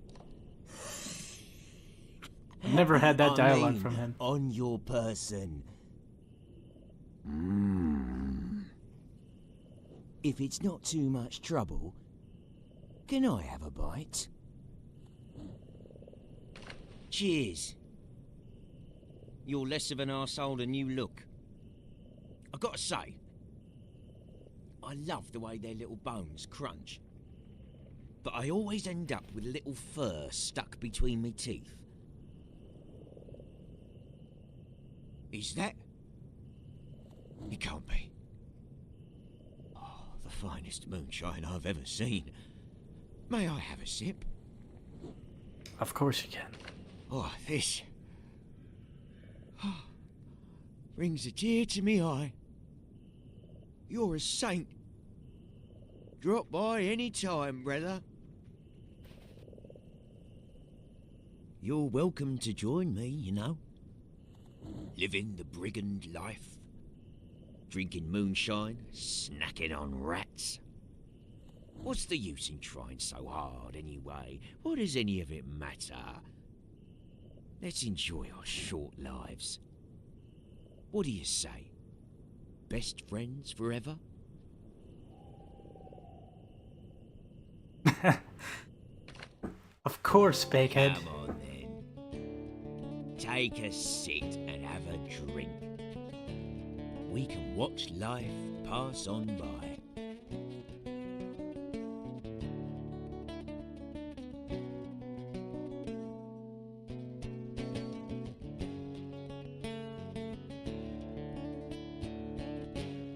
I've never had that I dialogue mean, from him. on your person. If it's not too much trouble, can I have a bite? Cheers. You're less of an arsehole than you look. I gotta say, I love the way their little bones crunch. But I always end up with a little fur stuck between me teeth. Is that? It can't be. Oh, the finest moonshine I've ever seen. May I have a sip? Of course you can. Oh, this brings a tear to me eye. You're a saint. Drop by any time, brother. You're welcome to join me, you know. Living the brigand life. Drinking moonshine, snacking on rats. What's the use in trying so hard anyway? What does any of it matter? Let's enjoy our short lives. What do you say? Best friends forever? Of course, Baghead. Come on then. Take a seat and have a drink. We can watch life pass on by.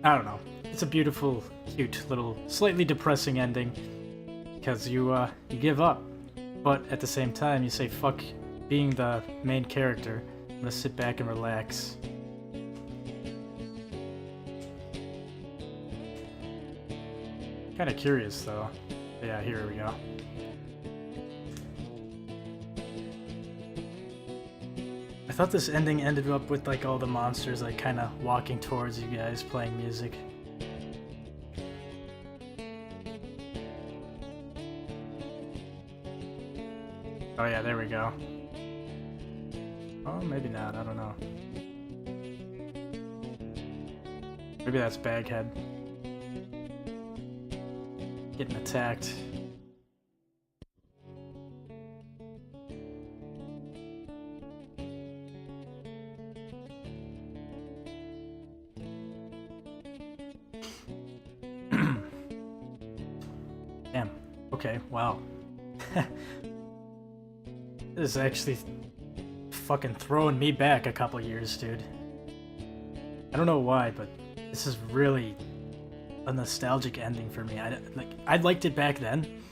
I don't know. It's a beautiful, cute, little, slightly depressing ending. Because you give up. But at the same time, you say, fuck being the main character. I'm gonna sit back and relax. Kinda curious, though. Yeah, here we go. I thought this ending ended up with, like, all the monsters, like, kinda walking towards you guys, playing music. Oh yeah, there we go. Oh, maybe not, I don't know. Maybe that's Baghead. Getting attacked. Damn. Okay, wow. This is actually fucking throwing me back a couple years, dude. I don't know why, but this is really a nostalgic ending for me. I liked it back then.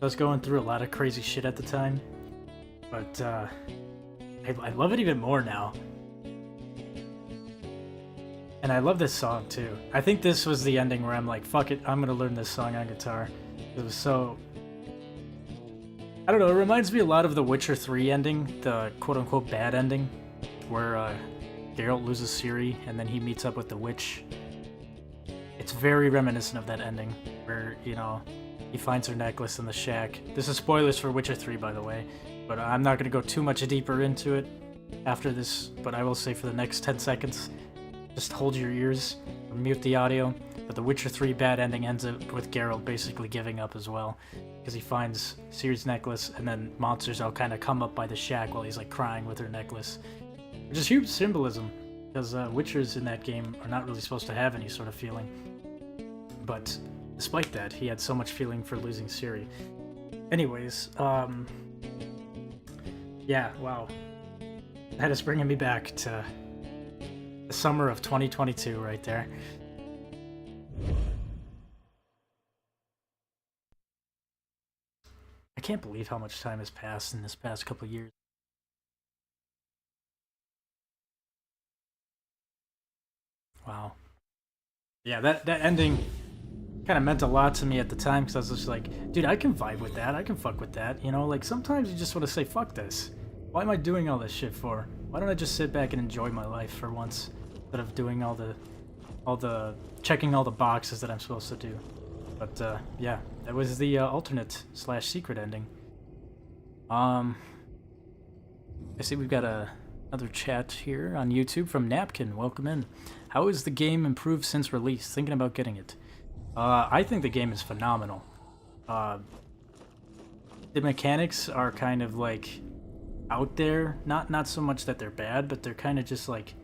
I was going through a lot of crazy shit at the time, but I love it even more now. And I love this song too. I think this was the ending where I'm like, fuck it, I'm gonna learn this song on guitar. It was so... I don't know, it reminds me a lot of the Witcher 3 ending, the quote-unquote bad ending, where Geralt loses Ciri and then he meets up with the witch. It's very reminiscent of that ending, where, you know, he finds her necklace in the shack. This is spoilers for Witcher 3, by the way, but I'm not going to go too much deeper into it after this, but I will say for the next 10 seconds, just hold your ears, or mute the audio. But the Witcher 3 bad ending ends up with Geralt basically giving up as well, because he finds Ciri's necklace, and then monsters all kind of come up by the shack while he's like crying with her necklace, which is huge symbolism, because Witchers in that game are not really supposed to have any sort of feeling. But despite that, he had so much feeling for losing Ciri. Anyways, yeah, wow. That is bringing me back to the summer of 2022 right there. I can't believe how much time has passed in this past couple of years. Wow. Yeah, that ending kind of meant a lot to me at the time, because I was just like, dude, I can vibe with that, I can fuck with that, you know? Like, sometimes you just want to say, fuck this. Why am I doing all this shit for? Why don't I just sit back and enjoy my life for once, instead of doing all the checking all the boxes that I'm supposed to do? But yeah, that was the alternate / secret ending. I see we've got another chat here on YouTube from Napkin. Welcome in. How has the game improved since release? Thinking about getting it. I think the game is phenomenal. The mechanics are kind of like out there. Not so much that they're bad, but they're kind of just like,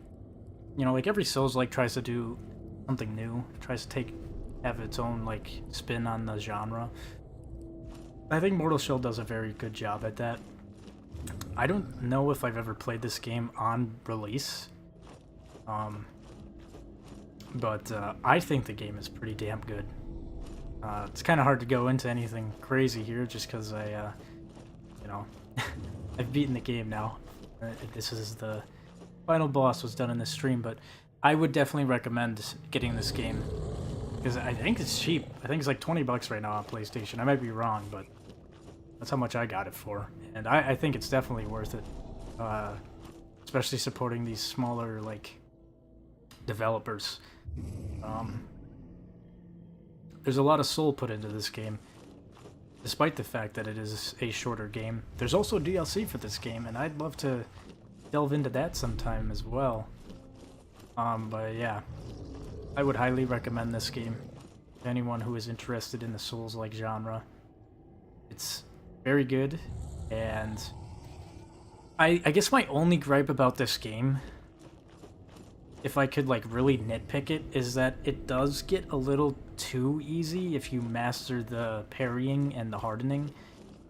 you know, like every Souls-like tries to do something new, tries to have its own like spin on the genre. I think Mortal Shell does a very good job at that. I don't know if I've ever played this game on release, but I think the game is pretty damn good. It's kind of hard to go into anything crazy here, just because you know, I've beaten the game now. This is the final boss was done in this stream, but I would definitely recommend getting this game because I think it's cheap. I think it's like $20 right now on PlayStation. I might be wrong, but that's how much I got it for, and I think it's definitely worth it, especially supporting these smaller like developers. There's a lot of soul put into this game, despite the fact that it is a shorter game. There's also DLC for this game, and I'd love to delve into that sometime as well. But yeah, I would highly recommend this game to anyone who is interested in the Souls-like genre. It's very good, and I guess my only gripe about this game, if I could like really nitpick it, is that it does get a little too easy if you master the parrying and the hardening.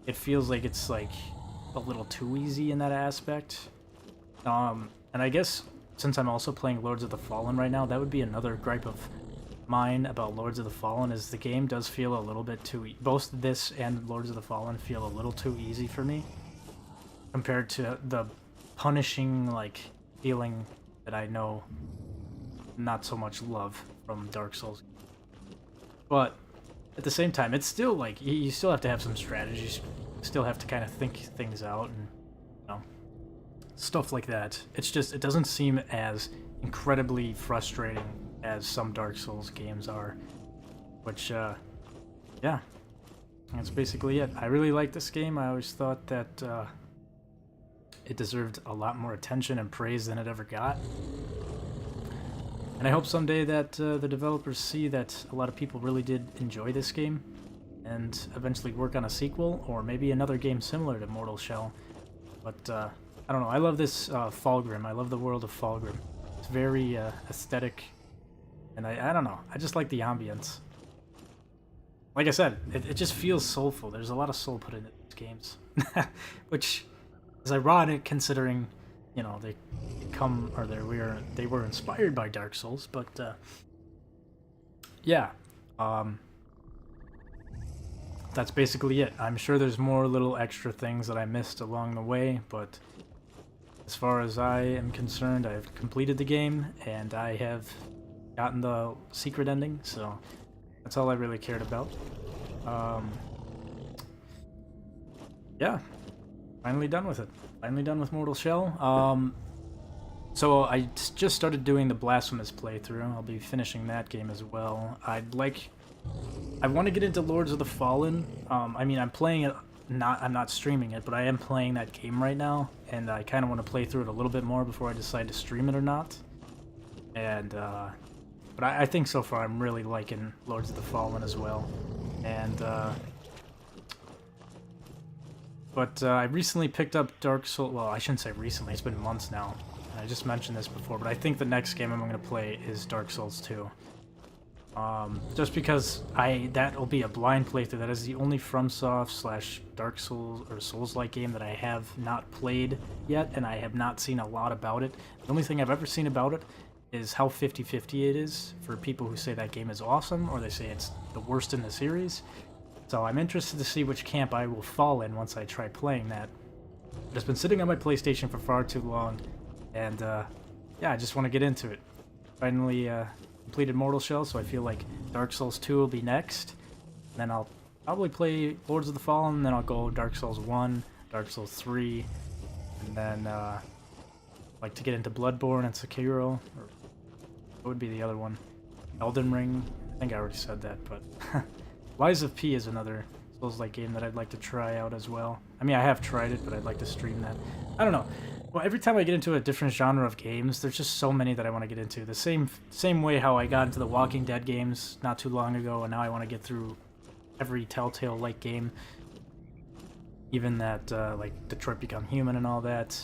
It feels like it's like a little too easy in that aspect. And I guess since I'm also playing Lords of the Fallen right now, that would be another gripe of mine about Lords of the Fallen, is the game does feel a little bit too both this and Lords of the Fallen feel a little too easy for me compared to the punishing like feeling that I know not so much love from Dark Souls. But at the same time, it's still like you still have to have some strategies, still have to kind of think things out and, you know, stuff like that. It's just, it doesn't seem as incredibly frustrating as some Dark Souls games are, which yeah, that's basically it. I really like this game. I always thought that it deserved a lot more attention and praise than it ever got. And I hope someday that the developers see that a lot of people really did enjoy this game and eventually work on a sequel or maybe another game similar to Mortal Shell. But I don't know, I love this Fulgrim. I love the world of Fulgrim. It's very aesthetic, and I don't know, I just like the ambience. Like I said, it just feels soulful. There's a lot of soul put into these games, which is ironic considering, you know, they were inspired by Dark Souls, but yeah, that's basically it. I'm sure there's more little extra things that I missed along the way, but as far as I am concerned, I've completed the game and I have gotten the secret ending, so that's all I really cared about. Yeah, finally done with it. Finally done with Mortal Shell. So I just started doing the Blasphemous playthrough. I'll be finishing that game as well. I want to get into Lords of the Fallen. I mean, I'm playing it, I'm not streaming it, but I am playing that game right now, and I kind of want to play through it a little bit more before I decide to stream it or not. And but I think so far I'm really liking Lords of the Fallen as well. And but I recently picked up Dark Souls. Well, I shouldn't say recently. It's been months now. I just mentioned this before, but I think the next game I'm going to play is Dark Souls 2. Just because that will be a blind playthrough. That is the only FromSoft / Dark Souls or Souls-like game that I have not played yet, and I have not seen a lot about it. The only thing I've ever seen about it is how 50-50 it is for people who say that game is awesome, or they say it's the worst in the series. So I'm interested to see which camp I will fall in once I try playing that. But it's been sitting on my PlayStation for far too long, and yeah, I just want to get into it. Finally completed Mortal Shell, so I feel like Dark Souls 2 will be next. And then I'll probably play Lords of the Fallen, and then I'll go Dark Souls 1, Dark Souls 3, And then, like to get into Bloodborne and Sekiro, or what would be the other one? Elden Ring? I think I already said that, but Lies of P is another Souls-like game that I'd like to try out as well. I mean, I have tried it, but I'd like to stream that. I don't know. Well, every time I get into a different genre of games, there's just so many that I want to get into. The same way how I got into the Walking Dead games not too long ago, and now I want to get through every Telltale-like game. Even that, like, Detroit Become Human and all that.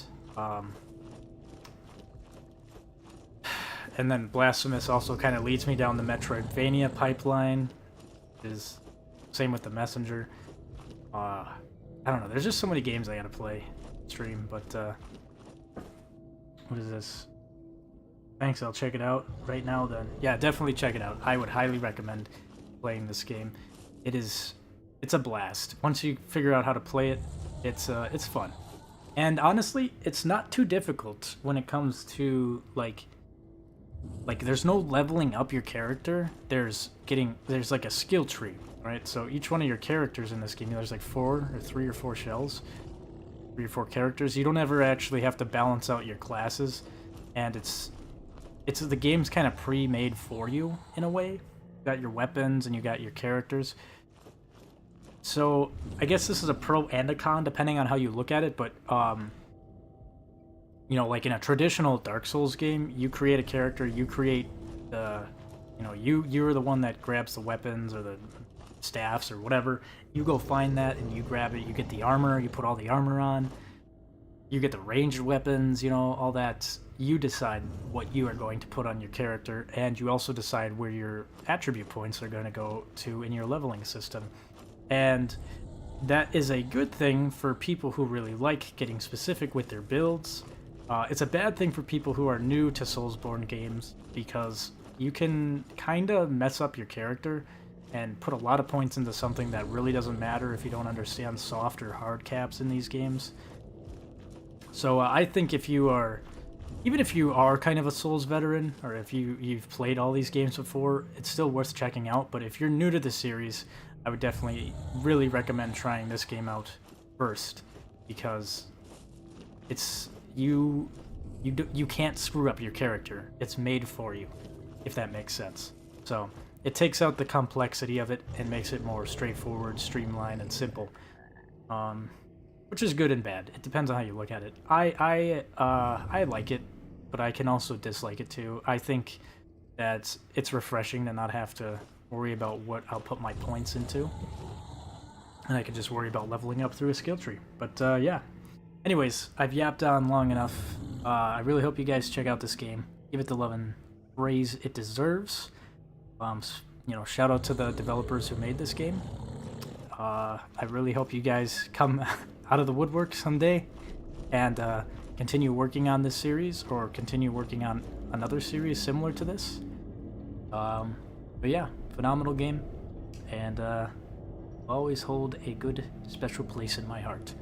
And then Blasphemous also kind of leads me down the Metroidvania pipeline. Is same with The Messenger. I don't know. There's just so many games I gotta play, stream. But what is this? Thanks. I'll check it out right now. Then, yeah, definitely check it out. I would highly recommend playing this game. It's a blast. Once you figure out how to play it, it's fun. And honestly, it's not too difficult when it comes to like there's no leveling up your character. There's like a skill tree, right? So each one of your characters in this game, there's like 3 or 4 shells, 3 or 4 characters. You don't ever actually have to balance out your classes, and the game's kind of pre-made for you in a way. You got your weapons and you got your characters. So I guess this is a pro and a con depending on how you look at it, but you know, like in a traditional Dark Souls game, you create a character, you create the, you know, you're the one that grabs the weapons or the staffs or whatever. You go find that and you grab it, you get the armor, you put all the armor on, you get the ranged weapons, you know, all that. You decide what you are going to put on your character, and you also decide where your attribute points are going to go to in your leveling system. And that is a good thing for people who really like getting specific with their builds. It's a bad thing for people who are new to Soulsborne games, because you can kind of mess up your character and put a lot of points into something that really doesn't matter if you don't understand soft or hard caps in these games. So I think even if you are kind of a Souls veteran, or if you've played all these games before, it's still worth checking out. But if you're new to the series, I would definitely really recommend trying this game out first, because it's you can't screw up your character. It's made for you, if that makes sense. So it takes out the complexity of it and makes it more straightforward, streamlined, and simple. Which is good and bad. It depends on how you look at it. I like it, but I can also dislike it too. I think that it's refreshing to not have to worry about what I'll put my points into, and I can just worry about leveling up through a skill tree. But yeah. Anyways, I've yapped on long enough. I really hope you guys check out this game. Give it the love and praise it deserves. You know, shout out to the developers who made this game. I really hope you guys come out of the woodwork someday and continue working on this series, or continue working on another series similar to this. But yeah, phenomenal game, and always hold a good special place in my heart.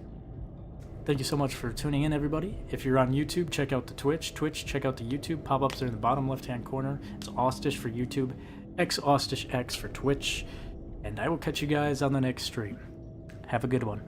Thank you so much for tuning in, everybody. If you're on YouTube, check out the Twitch. Check out the YouTube. Pop-ups are in the bottom left-hand corner. It's Austish for YouTube, xAustishx for Twitch, and I will catch you guys on the next stream. Have a good one.